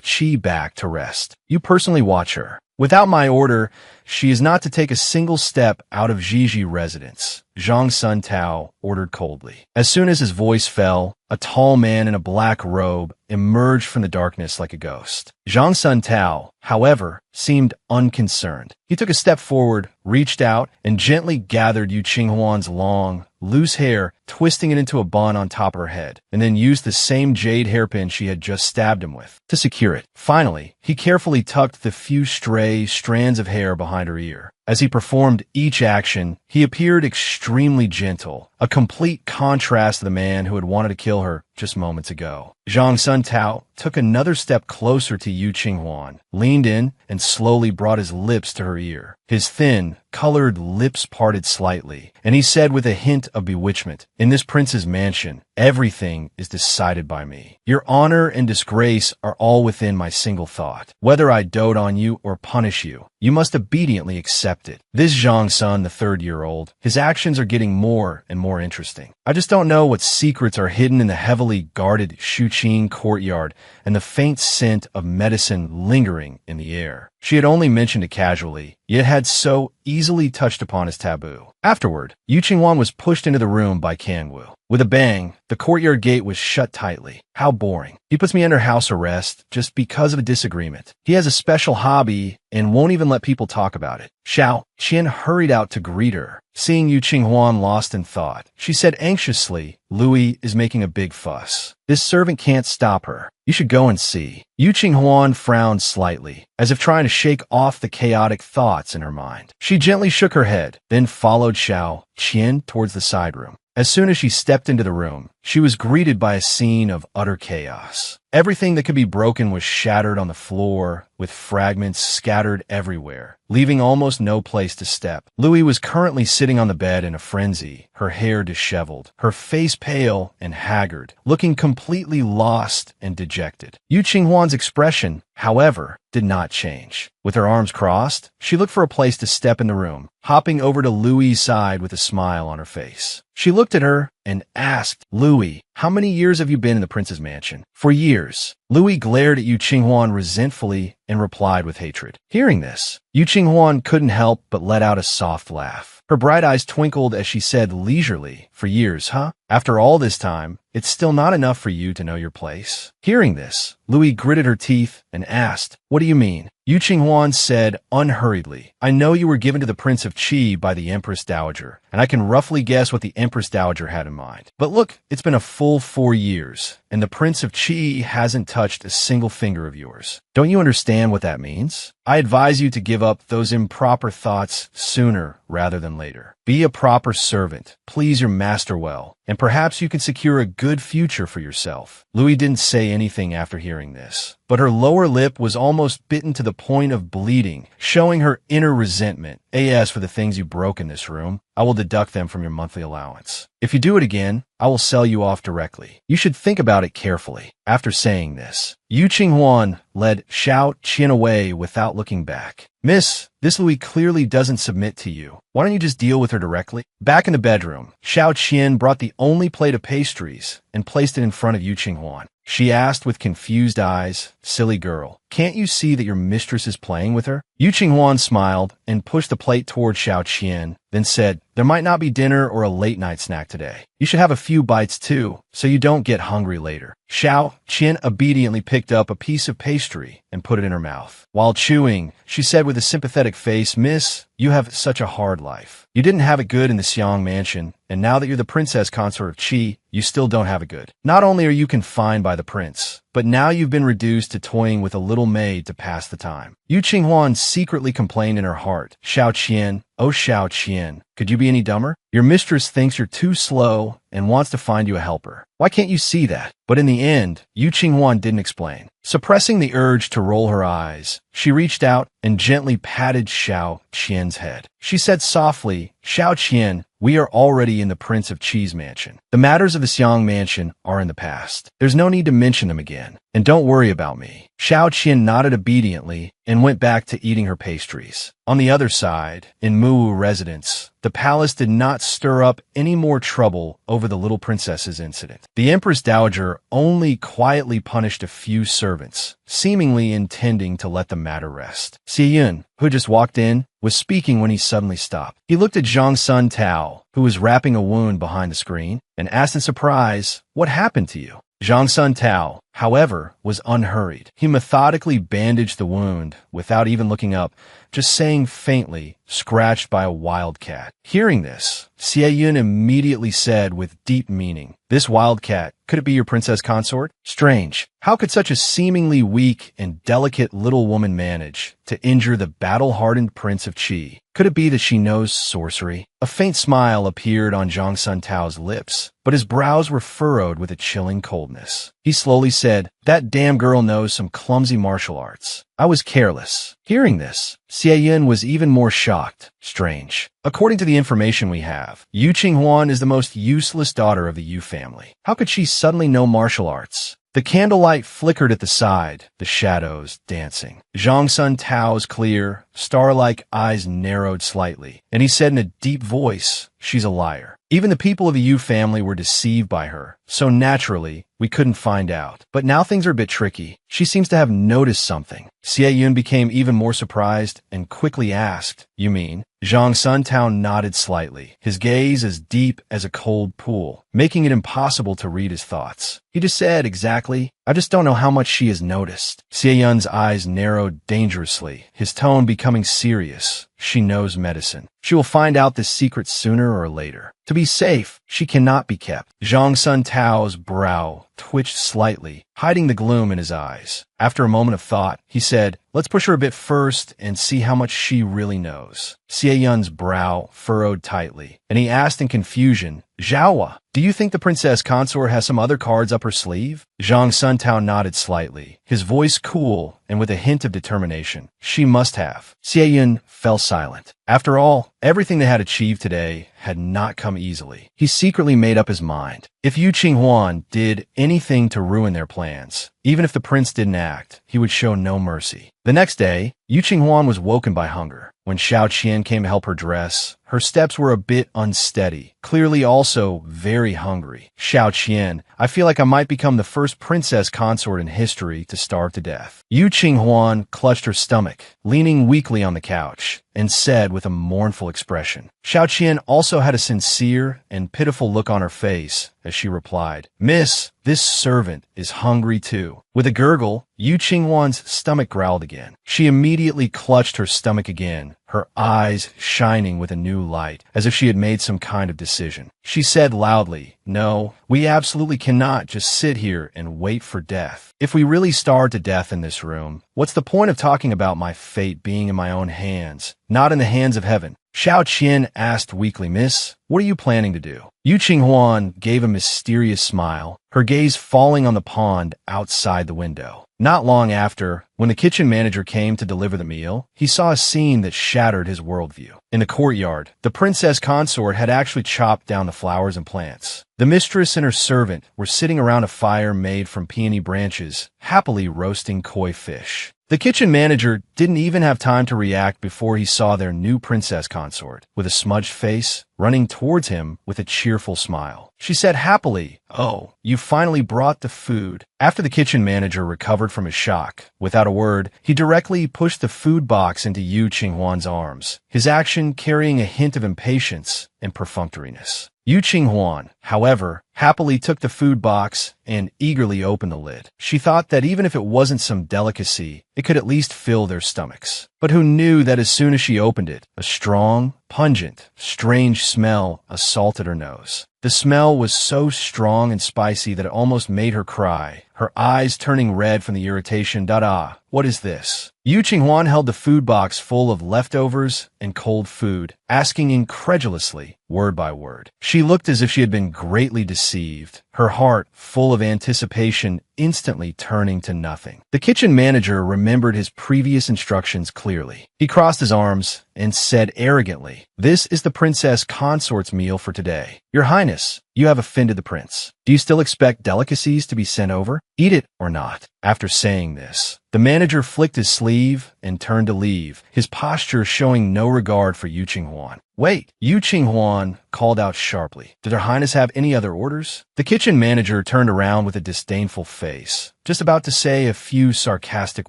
Qi back to rest. You personally watch her. Without my order, she is not to take a single step out of Jiji residence," Zhang Sun Tao ordered coldly. As soon as his voice fell, a tall man in a black robe emerged from the darkness like a ghost. Zhang Sun Tao, however, seemed unconcerned. He took a step forward, reached out, and gently gathered Yu Qinghuan's long, loose hair, twisting it into a bun on top of her head, and then used the same jade hairpin she had just stabbed him with to secure it. Finally, he carefully tucked the few stray strands of hair behind her ear. As he performed each action, he appeared extremely gentle, a complete contrast to the man who had wanted to kill her just moments ago. Zhang Sun Tao took another step closer to Yu Qinghuan, leaned in, and slowly brought his lips to her ear. His thin, colored lips parted slightly, and he said with a hint of bewitchment, "In this prince's mansion, everything is decided by me. Your honor and disgrace are all within my single thought. Whether I dote on you or punish you, you must obediently accept it." This Zhang Sun, the third-year-old, his actions are getting more and more interesting. I just don't know what secrets are hidden in the heavily guarded Shuqing courtyard and the faint scent of medicine lingering in the air. She had only mentioned it casually, yet had so easily touched upon his taboo. Afterward, Yu Qinghuan was pushed into the room by Kang Wu. With a bang, the courtyard gate was shut tightly. How boring. He puts me under house arrest just because of a disagreement. He has a special hobby and won't even let people talk about it. Xiao Qian hurried out to greet her. Seeing Yu Qinghuan lost in thought, she said anxiously, "Louis is making a big fuss. This servant can't stop her. You should go and see." Yu Qinghuan frowned slightly, as if trying to shake off the chaotic thoughts in her mind. She gently shook her head, then followed Xiao Qian towards the side room. As soon as she stepped into the room, she was greeted by a scene of utter chaos. Everything that could be broken was shattered on the floor, with fragments scattered everywhere, leaving almost no place to step. Louis was currently sitting on the bed in a frenzy, her hair disheveled, her face pale and haggard, looking completely lost and dejected. Yu Qinghuan's expression, however, did not change. With her arms crossed, she looked for a place to step in the room, hopping over to Louis' side with a smile on her face. She looked at her and asked, "Louis, how many years have you been in the prince's mansion?" "For years." Louis glared at Yu Qinghuan resentfully and replied with hatred. Hearing this, Yu Qinghuan couldn't help but let out a soft laugh. Her bright eyes twinkled as she said leisurely, "For years, huh? After all this time, it's still not enough for you to know your place?" Hearing this, Louis gritted her teeth and asked, "What do you mean?" Yu Qinghuan said unhurriedly, "I know you were given to the Prince of Qi by the Empress Dowager, and I can roughly guess what the Empress Dowager had in mind. But look, it's been a full 4 years, and the Prince of Qi hasn't touched a single finger of yours. Don't you understand what that means? I advise you to give up those improper thoughts sooner rather than later. Be a proper servant, please your master well, and perhaps you can secure a good future for yourself. Louis didn't say anything after hearing this, but her lower lip was almost bitten to the point of bleeding, showing her inner resentment. As for the things you broke in this room, I will deduct them from your monthly allowance. If you do it again, I will sell you off directly. You should think about it carefully. After saying this, Yu Qinghuan led Xiao Qian away without looking back. Miss, this Louis clearly doesn't submit to you. Why don't you just deal with her directly? Back in the bedroom, Xiao Qian brought the only plate of pastries and placed it in front of Yu Qinghuan. She asked with confused eyes, "Silly girl, can't you see that your mistress is playing with her?" Yu Qinghuan smiled and pushed the plate toward Xiao Qian, then said, "There might not be dinner or a late-night snack today. You should have a few bites too, so you don't get hungry later." Xiao Qian obediently picked up a piece of pastry and put it in her mouth. While chewing, she said with a sympathetic face, "Miss, you have such a hard life. You didn't have it good in the Xiang mansion, and now that you're the princess consort of Qi, you still don't have it good. Not only are you confined by the prince, but now you've been reduced to toying with a little maid to pass the time." Yu Qinghuan secretly complained in her heart, "Xiao Qian, oh Xiao Qian, could you be any dumber? Your mistress thinks you're too slow and wants to find you a helper. Why can't you see that?" But in the end, Yu Qinghuan didn't explain. Suppressing the urge to roll her eyes, she reached out and gently patted Xiao Qian's head. She said softly, "Xiao Qian, we are already in the Prince of Qi's mansion. The matters of the Xiang mansion are in the past. There's no need to mention them again. And don't worry about me." Xiao Qian nodded obediently and went back to eating her pastries. On the other side, in Muwu residence, the palace did not stir up any more trouble over the little princess's incident. The Empress Dowager only quietly punished a few servants, seemingly intending to let the matter rest. Xie Yun, who just walked in, was speaking when he suddenly stopped. He looked at Zhang Sun Tao, who was wrapping a wound behind the screen, and asked in surprise, "What happened to you?" Zhang Sun Tao, however, was unhurried. He methodically bandaged the wound without even looking up, just saying faintly, "Scratched by a wildcat." Hearing this, Xie Yun immediately said with deep meaning, "This wildcat, could it be your princess consort? Strange. How could such a seemingly weak and delicate little woman manage to injure the battle-hardened Prince of Qi? Could it be that she knows sorcery?" A faint smile appeared on Zhang Sun Tao's lips, but his brows were furrowed with a chilling coldness. He slowly said, "That damn girl knows some clumsy martial arts. I was careless." Hearing this, Xie Yun was even more shocked. Strange. According to the information we have, Yu Qinghuan is the most useless daughter of the Yu family. How could she suddenly know martial arts? The candlelight flickered at the side, the shadows dancing. Zhang Sun Tao's clear, star-like eyes narrowed slightly, and he said in a deep voice, "She's a liar. Even the people of the Yu family were deceived by her, so naturally, we couldn't find out. But now things are a bit tricky. She seems to have noticed something." Xie Yun became even more surprised and quickly asked, "You mean?" Zhang Sun Tao nodded slightly, his gaze as deep as a cold pool, making it impossible to read his thoughts. He just said, "Exactly. I just don't know how much she has noticed." Xie Yun's eyes narrowed dangerously, his tone becoming serious. "She knows medicine. She will find out this secret sooner or later. To be safe, she cannot be kept." Zhang Sun Tao's brow twitched slightly, hiding the gloom in his eyes. After a moment of thought, he said, "Let's push her a bit first and see how much she really knows." Xie Yun's brow furrowed tightly, and he asked in confusion, "Zhaowa, do you think the princess consort has some other cards up her sleeve?" Zhang Sun Tao nodded slightly, his voice cool and with a hint of determination. "She must have." Xie Yun fell silent. After all, everything they had achieved today had not come easily. He secretly made up his mind. If Yu Qinghuan did anything to ruin their plans, even if the prince didn't act, he would show no mercy. The next day, Yu Qinghuan was woken by hunger. When Xiao Qian came to help her dress, her steps were a bit unsteady, clearly also very hungry. "Xiao Qian, I feel like I might become the first princess consort in history to starve to death." Yu Qinghuan clutched her stomach, leaning weakly on the couch, and said with a mournful expression. Xiao Qian also had a sincere and pitiful look on her face as she replied, "Miss, this servant is hungry too." With a gurgle, Yu Qinghuan's stomach growled again. She immediately clutched her stomach again, her eyes shining with a new light, as if she had made some kind of decision. She said loudly, "No, we absolutely cannot just sit here and wait for death. If we really starve to death in this room, what's the point of talking about my fate being in my own hands, not in the hands of heaven? Xiao Qian asked weakly, Miss, what are you planning to do? Yu Qinghuan gave a mysterious smile, her gaze falling on the pond outside the window. Not long after, when the kitchen manager came to deliver the meal, he saw a scene that shattered his worldview. In the courtyard, the princess consort had actually chopped down the flowers and plants. The mistress and her servant were sitting around a fire made from peony branches, happily roasting koi fish. The kitchen manager didn't even have time to react before he saw their new princess consort, with a smudged face, running towards him with a cheerful smile. She said happily, "Oh, you finally brought the food." After the kitchen manager recovered from his shock, without a word, he directly pushed the food box into Yu Qinghuan's arms, his action carrying a hint of impatience and perfunctoriness. Yu Qinghuan, however, happily took the food box and eagerly opened the lid. She thought that even if it wasn't some delicacy, it could at least fill their stomachs. But who knew that as soon as she opened it, a strong, pungent, strange smell assaulted her nose. The smell was so strong and spicy that it almost made her cry, her eyes turning red from the irritation. "Dada, what is this?" Yu Qinghuan held the food box full of leftovers and cold food, asking incredulously, word by word. She looked as if she had been greatly deceived, her heart full of anticipation instantly turning to nothing. The kitchen manager remembered his previous instructions clearly. He crossed his arms and said arrogantly, "This is the princess consort's meal for today. Your Highness, you have offended the prince. Do you still expect delicacies to be sent over? Eat it or not." After saying this, the manager flicked his sleeve and turned to leave, his posture showing no regard for Yu Qinghuan. "Wait!" Yu Qinghuan called out sharply. "Did Her Highness have any other orders?" The kitchen manager turned around with a disdainful face, just about to say a few sarcastic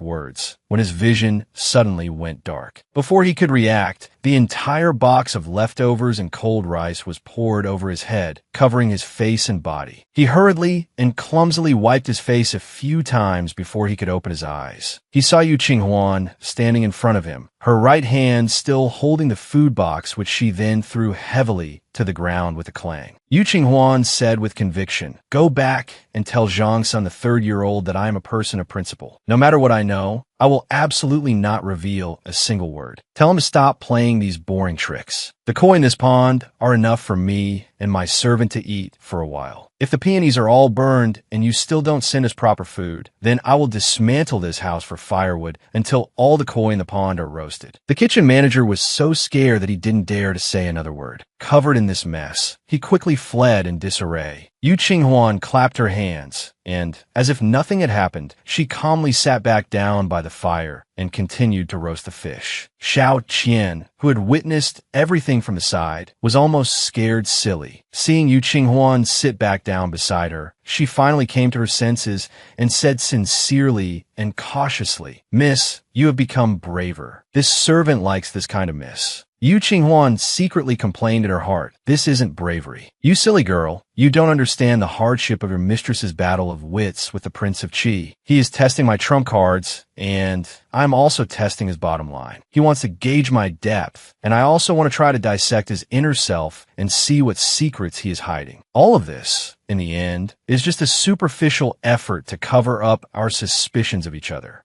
words, when his vision suddenly went dark. Before he could react, the entire box of leftovers and cold rice was poured over his head, covering his face and body. He hurriedly and clumsily wiped his face a few times before he could open his eyes. He saw Yu Qinghuan standing in front of him, her right hand still holding the food box, which she then threw heavily to the ground with a clang. Yu Qinghuan said with conviction, "Go back and tell Zhang-san, the third-year-old, that I am a person of principle. No matter what I know, I will absolutely not reveal a single word. Tell him to stop playing these boring tricks. The koi in this pond are enough for me and my servant to eat for a while. If the peonies are all burned and you still don't send us proper food, then I will dismantle this house for firewood until all the koi in the pond are roasted." The kitchen manager was so scared that he didn't dare to say another word. Covered in this mess, he quickly fled in disarray. Yu Qinghuan clapped her hands, and, as if nothing had happened, she calmly sat back down by the fire and continued to roast the fish. Xiao Qian, who had witnessed everything from the side, was almost scared silly. Seeing Yu Qinghuan sit back down beside her, she finally came to her senses and said sincerely and cautiously, "Miss, you have become braver. This servant likes this kind of miss." Yu Qinghuan secretly complained in her heart, "This isn't bravery. You silly girl, you don't understand the hardship of your mistress's battle of wits with the Prince of Qi. He is testing my trump cards, and I'm also testing his bottom line. He wants to gauge my depth, and I also want to try to dissect his inner self and see what secrets he is hiding. All of this, in the end, is just a superficial effort to cover up our suspicions of each other.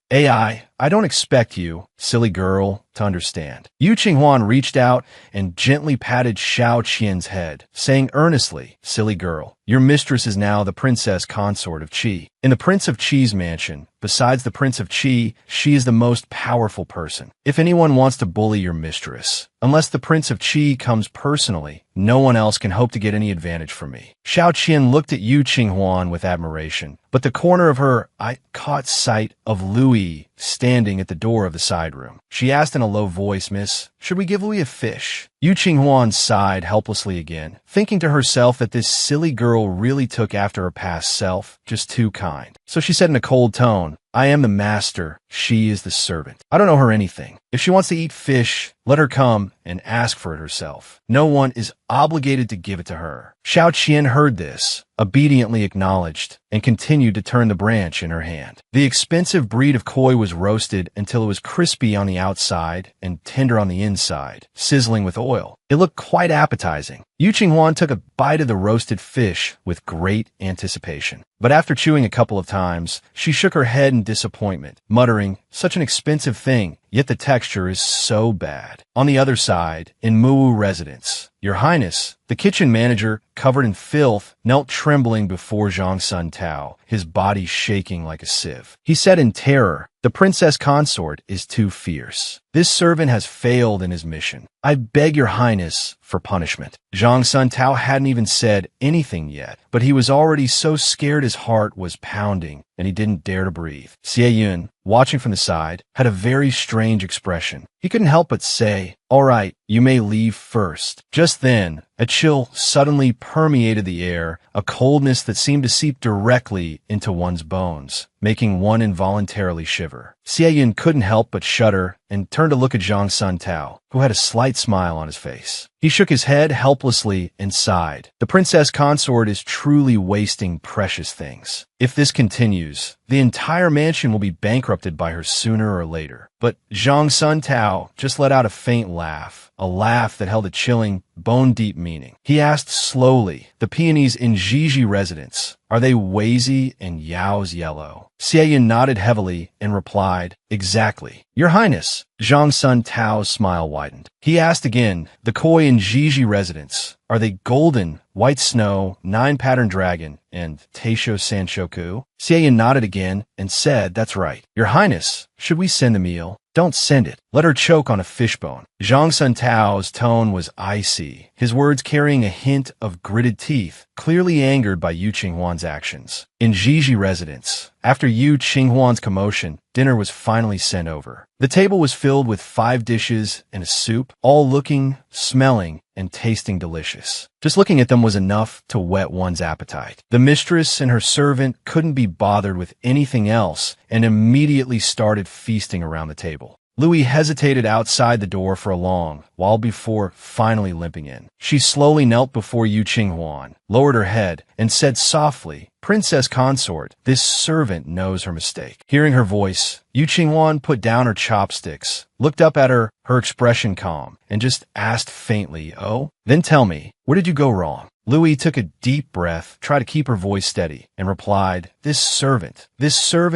I don't expect you, silly girl, to understand." Yu Qinghuan reached out and gently patted Xiao Qian's head, saying earnestly, "Silly girl, your mistress is now the princess consort of Qi. In the Prince of Qi's mansion, besides the Prince of Qi, she is the most powerful person. If anyone wants to bully your mistress, unless the Prince of Qi comes personally, no one else can hope to get any advantage from me." Xiao Qian looked at Yu Qinghuan with admiration, but the corner of her eye caught sight of Louis standing at the door of the side room. She asked in a low voice, "Miss, should we give Louis a fish?" Yu Qinghuan sighed helplessly again, thinking to herself that this silly girl really took after her past self, just too kind. So she said in a cold tone, "I am the master, she is the servant. I don't know her anything. If she wants to eat fish, let her come and ask for it herself. No one is obligated to give it to her." Xiao Qian heard this, obediently acknowledged, and continued to turn the branch in her hand. The expensive breed of koi was roasted until it was crispy on the outside and tender on the inside, sizzling with oil. It looked quite appetizing. Yu Qinghuan took a bite of the roasted fish with great anticipation. But after chewing a couple of times, she shook her head in in disappointment, muttering, "Such an expensive thing, yet the texture is so bad." On the other side, in Muwu residence, "Your Highness," the kitchen manager, covered in filth, knelt trembling before Zhang Sun Tao, his body shaking like a sieve. He said in terror, "The princess consort is too fierce. This servant has failed in his mission. I beg your highness for punishment." Zhang Sun Tao hadn't even said anything yet, but he was already so scared his heart was pounding, and he didn't dare to breathe. Xie Yun, watching from the side, had a very strange expression. He couldn't help but say, "All right, you may leave first." Just then, a chill suddenly permeated the air, a coldness that seemed to seep directly into one's bones, making one involuntarily shiver. Xie Yun couldn't help but shudder and turned to look at Zhang Sun Tao, who had a slight smile on his face. He shook his head helplessly and sighed. The princess consort is truly wasting precious things. If this continues, the entire mansion will be bankrupted by her sooner or later. But Zhang Sun Tao just let out a faint laugh, a laugh that held a chilling, bone-deep meaning. He asked slowly, "The peonies in Jiji residence, are they Wazy and Yao's yellow?" Xie Yun nodded heavily and replied, "Exactly. Your Highness." Zhang Sun Tao's smile widened. He asked again, "The koi in Jiji residence, are they golden, white snow, nine-pattern dragon, and Teisho Sanshoku?" Xie Yun nodded again and said, "That's right. Your Highness, should we send the meal?" "Don't send it. Let her choke on a fishbone." Zhang Sun Tao's tone was icy, his words carrying a hint of gritted teeth, clearly angered by Yu Qinghuan's actions. In Jiji residence, after Yu Qinghuan's commotion, dinner was finally sent over. The table was filled with 5 dishes and a soup, all looking, smelling, and tasting delicious. Just looking at them was enough to whet one's appetite. The mistress and her servant couldn't be bothered with anything else and immediately started feasting around the table. Louis hesitated outside the door for a long while before finally limping in. She slowly knelt before Yu Qinghuan, lowered her head, and said softly, "Princess consort, this servant knows her mistake." Hearing her voice, Yu Qinghuan put down her chopsticks, looked up at her expression calm, and just asked faintly, "Oh? Then tell me, where did you go wrong?" Louis took a deep breath, tried to keep her voice steady, and replied, This servant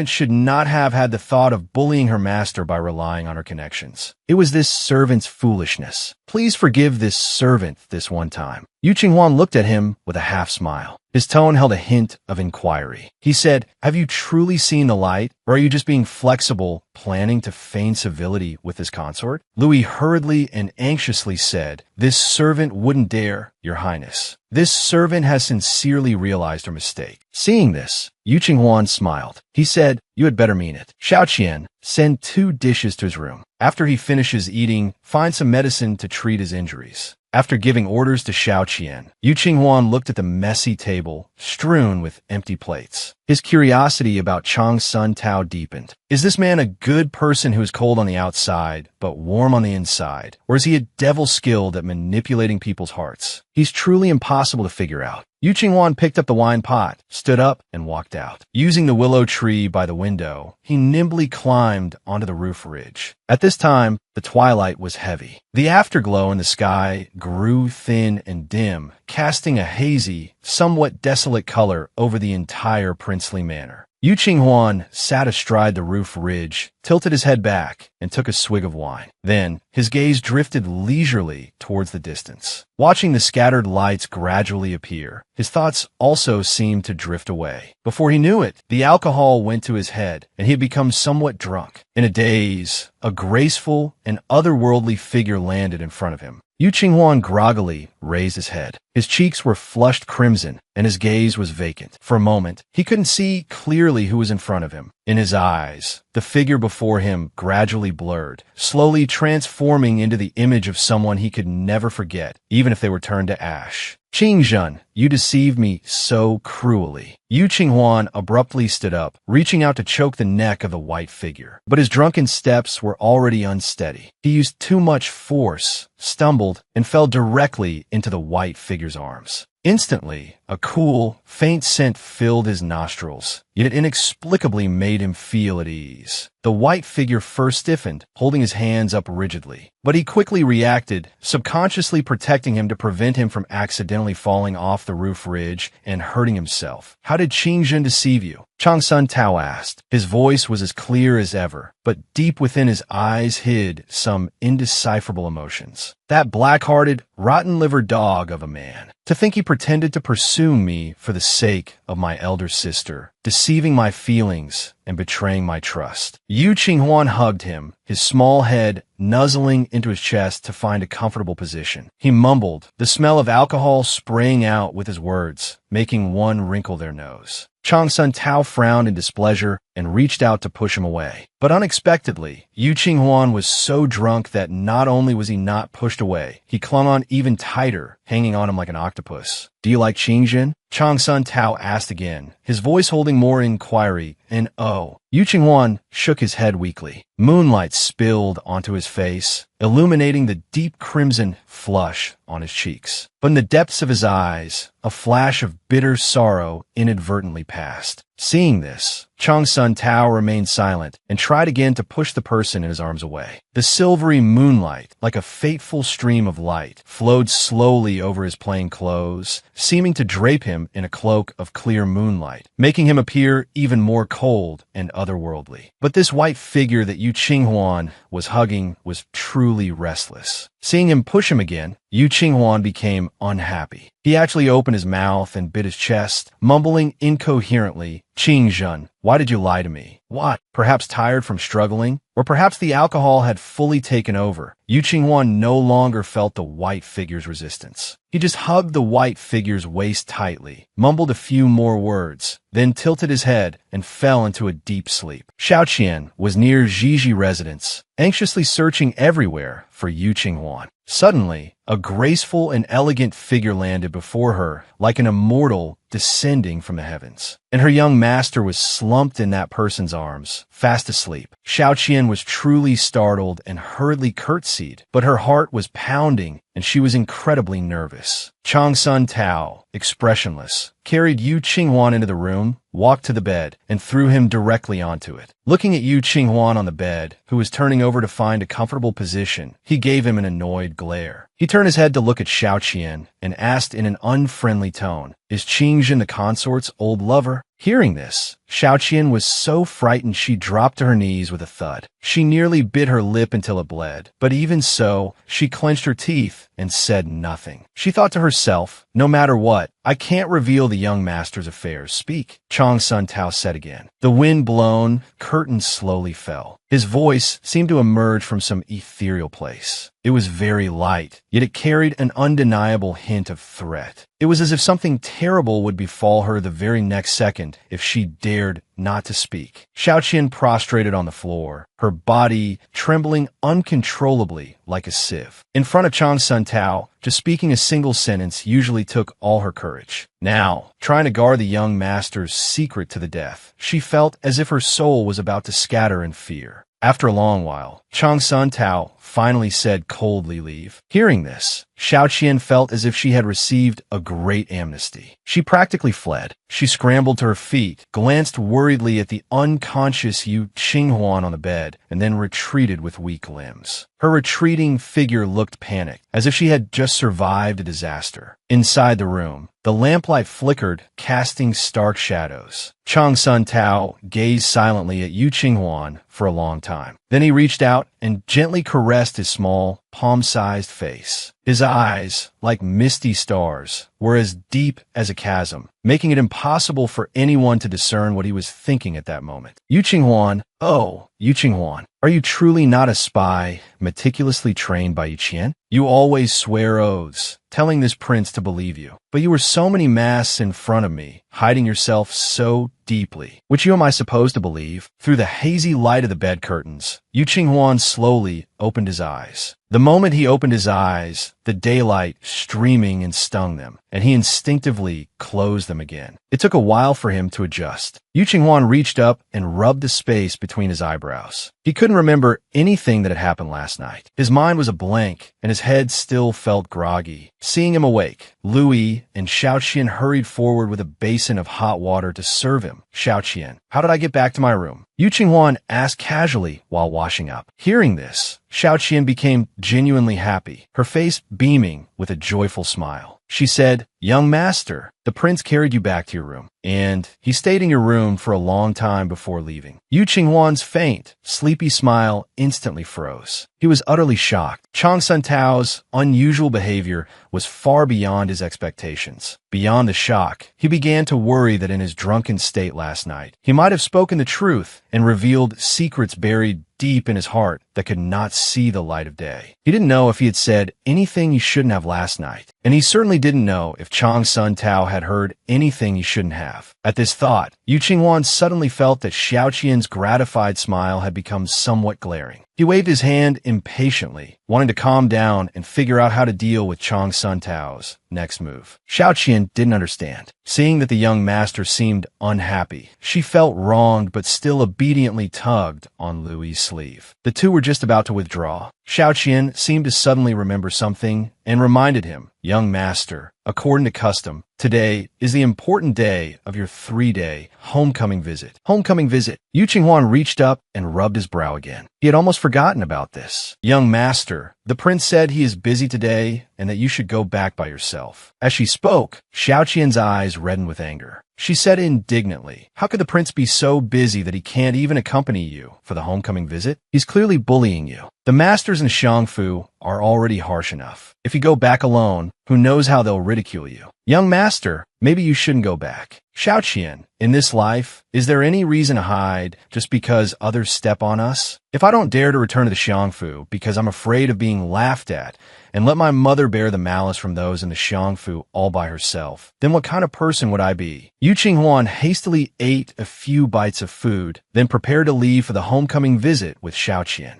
should not have had the thought of bullying her master by relying on her connections. It was this servant's foolishness. Please forgive this servant this one time." Yu Qinghuan looked at him with a half-smile. His tone held a hint of inquiry. He said, "Have you truly seen the light, or are you just being flexible, planning to feign civility with this consort?" Louis hurriedly and anxiously said, "This servant wouldn't dare, Your Highness. This servant has sincerely realized her mistake." Seeing this, Yu Qinghuan smiled. He said, "You had better mean it. Xiao Qian, send 2 dishes to his room. After he finishes eating, find some medicine to treat his injuries." After giving orders to Xiao Qian, Yu Qinghuan looked at the messy table, strewn with empty plates. His curiosity about Zhang Sun Tao deepened. Is this man a good person who is cold on the outside, but warm on the inside? Or is he a devil skilled at manipulating people's hearts? He's truly impossible to figure out. Yu Qinghuan picked up the wine pot, stood up, and walked out. Using the willow tree by the window, he nimbly climbed onto the roof ridge. At this time, the twilight was heavy. The afterglow in the sky grew thin and dim, casting a hazy, somewhat desolate color over the entire princely manor. Yu Qinghuan sat astride the roof ridge, tilted his head back, and took a swig of wine. Then, his gaze drifted leisurely towards the distance. Watching the scattered lights gradually appear, his thoughts also seemed to drift away. Before he knew it, the alcohol went to his head, and he had become somewhat drunk. In a daze, a graceful and otherworldly figure landed in front of him. Yu Qinghuan groggily raised his head. His cheeks were flushed crimson, and his gaze was vacant. For a moment, he couldn't see clearly who was in front of him. In his eyes, the figure before him gradually blurred, slowly transforming into the image of someone he could never forget, even if they were turned to ash. "Qingzhen, you deceived me so cruelly." Yu Qinghuan abruptly stood up, reaching out to choke the neck of the white figure. But his drunken steps were already unsteady. He used too much force, stumbled, and fell directly into the white figure's arms. Instantly, a cool, faint scent filled his nostrils, yet it inexplicably made him feel at ease. The white figure first stiffened, holding his hands up rigidly. But he quickly reacted, subconsciously protecting him to prevent him from accidentally falling off the roof ridge and hurting himself. "How did Qingzhen deceive you?" Chang Sun Tao asked. His voice was as clear as ever, but deep within his eyes hid some indecipherable emotions. That black-hearted, rotten-livered dog of a man. To think he pretended to pursue me for the sake of my elder sister, deceiving my feelings and betraying my trust. Yu Qinghuan hugged him, his small head nuzzling into his chest to find a comfortable position. He mumbled, the smell of alcohol spraying out with his words, making one wrinkle their nose. Chang Sun Tao frowned in displeasure and reached out to push him away. But unexpectedly, Yu Qinghuan was so drunk that not only was he not pushed away, he clung on even tighter, hanging on him like an octopus. Do you like Qingjin? Chang Sun Tao asked again, his voice holding more inquiry, and oh. Yu Qinghuan shook his head weakly. Moonlight spilled onto his face, illuminating the deep crimson flush on his cheeks. But in the depths of his eyes, a flash of bitter sorrow inadvertently passed. Seeing this, Chang Sun Tao remained silent and tried again to push the person in his arms away. The silvery moonlight, like a fateful stream of light, flowed slowly over his plain clothes, seeming to drape him in a cloak of clear moonlight, making him appear even more cold and otherworldly. But this white figure that Yu Qinghuan was hugging was truly restless. Seeing him push him again, Yu Qinghuan became unhappy. He actually opened his mouth and bit his chest, mumbling incoherently, Qingzhen, why did you lie to me? What? Perhaps tired from struggling? Or perhaps the alcohol had fully taken over. Yu Qinghuan no longer felt the white figure's resistance. He just hugged the white figure's waist tightly, mumbled a few more words, then tilted his head and fell into a deep sleep. Xiaoqian was near Zhiji residence, anxiously searching everywhere for Yu Qinghuan. Suddenly, a graceful and elegant figure landed before her, like an immortal descending from the heavens. And her young master was slumped in that person's arms, fast asleep. Xiaoqian was truly startled and hurriedly curtsied, but her heart was pounding and she was incredibly nervous. Chang Sun Tao, expressionless, carried Yu Qinghuan into the room, walked to the bed, and threw him directly onto it. Looking at Yu Qinghuan on the bed, who was turning over to find a comfortable position, he gave him an annoyed glare. He turned his head to look at Xiaoqian and asked in an unfriendly tone, is Qingjin the consort's old lover? Hearing this, Xiaoqian was so frightened she dropped to her knees with a thud. She nearly bit her lip until it bled, but even so, she clenched her teeth and said nothing. She thought to herself, no matter what, I can't reveal the young master's affairs. Speak, Chang Sun Tao said again. The wind-blown curtain slowly fell. His voice seemed to emerge from some ethereal place. It was very light, yet it carried an undeniable hint of threat. It was as if something terrible would befall her the very next second if she dared not to speak. Xiaoqian prostrated on the floor, her body trembling uncontrollably like a sieve. In front of Chang Sun Tao, just speaking a single sentence usually took all her courage. Now, trying to guard the young master's secret to the death, she felt as if her soul was about to scatter in fear. After a long while, Chang Sun Tao finally said coldly, leave. Hearing this, Xiaoqian felt as if she had received a great amnesty. She practically fled. She scrambled to her feet, glanced worriedly at the unconscious Yu Qinghuan on the bed, and then retreated with weak limbs. Her retreating figure looked panicked, as if she had just survived a disaster. Inside the room, the lamplight flickered, casting stark shadows. Chang Sun Tao gazed silently at Yu Qinghuan for a long time. Then he reached out and gently caressed his small, palm-sized face. His eyes, like misty stars, were as deep as a chasm, making it impossible for anyone to discern what he was thinking at that moment. Yu Qinghuan, oh, Yu Qinghuan, are you truly not a spy, meticulously trained by Yiqian? You always swear oaths, telling this prince to believe you. But you were so many masks in front of me, hiding yourself so deeply. Which you am I supposed to believe? Through the hazy light of the bed curtains, Yu Qinghuan slowly opened his eyes. The moment he opened his eyes, the daylight streaming and stung them, and he instinctively closed them again. It took a while for him to adjust. Yu Qinghuan reached up and rubbed the space between his eyebrows. He couldn't remember anything that had happened last night. His mind was a blank, and his head still felt groggy. Seeing him awake, Louis and Xiaoqian hurried forward with a basin of hot water to serve him. Xiaoqian, how did I get back to my room? Yu Qinghuan asked casually while washing up. Hearing this, Xiaoqian became genuinely happy, her face beaming with a joyful smile. She said, "Young master, the prince carried you back to your room, and he stayed in your room for a long time before leaving." Yu Qinghuan's faint, sleepy smile instantly froze. He was utterly shocked. Chang Sun Tao's unusual behavior was far beyond his expectations. Beyond the shock, he began to worry that in his drunken state last night, he might have spoken the truth and revealed secrets buried deep in his heart that could not see the light of day. He didn't know if he had said anything he shouldn't have last night, and he certainly didn't know if Chang Sun Tao had heard anything he shouldn't have. At this thought, Yu Qinghuan suddenly felt that Xiao Qian's gratified smile had become somewhat glaring. He waved his hand impatiently, wanting to calm down and figure out how to deal with Chang Sun Tao's next move. Xiao Qian didn't understand. Seeing that the young master seemed unhappy, she felt wronged but still obediently tugged on Louis's sleeve. The two were just about to withdraw. Xiao Qian seemed to suddenly remember something and reminded him, "Young master, according to custom, today is the important day of your 3-day homecoming visit." Homecoming visit. Yu Qinghuan reached up and rubbed his brow again. He had almost forgotten about this. "Young master, the prince said he is busy today and that you should go back by yourself." As she spoke, Xiao Qian's eyes reddened with anger. She said indignantly, "How could the prince be so busy that he can't even accompany you for the homecoming visit? He's clearly bullying you. The masters in Shangfu are already harsh enough. If you go back alone, who knows how they'll ridicule you. Young master, maybe you shouldn't go back. Xiao Qian, in this life, is there any reason to hide just because others step on us? If I don't dare to return to the Shangfu because I'm afraid of being laughed at and let my mother bear the malice from those in the Shangfu all by herself, then what kind of person would I be?" Yu Qinghuan hastily ate a few bites of food, then prepared to leave for the homecoming visit with Xiao Qian.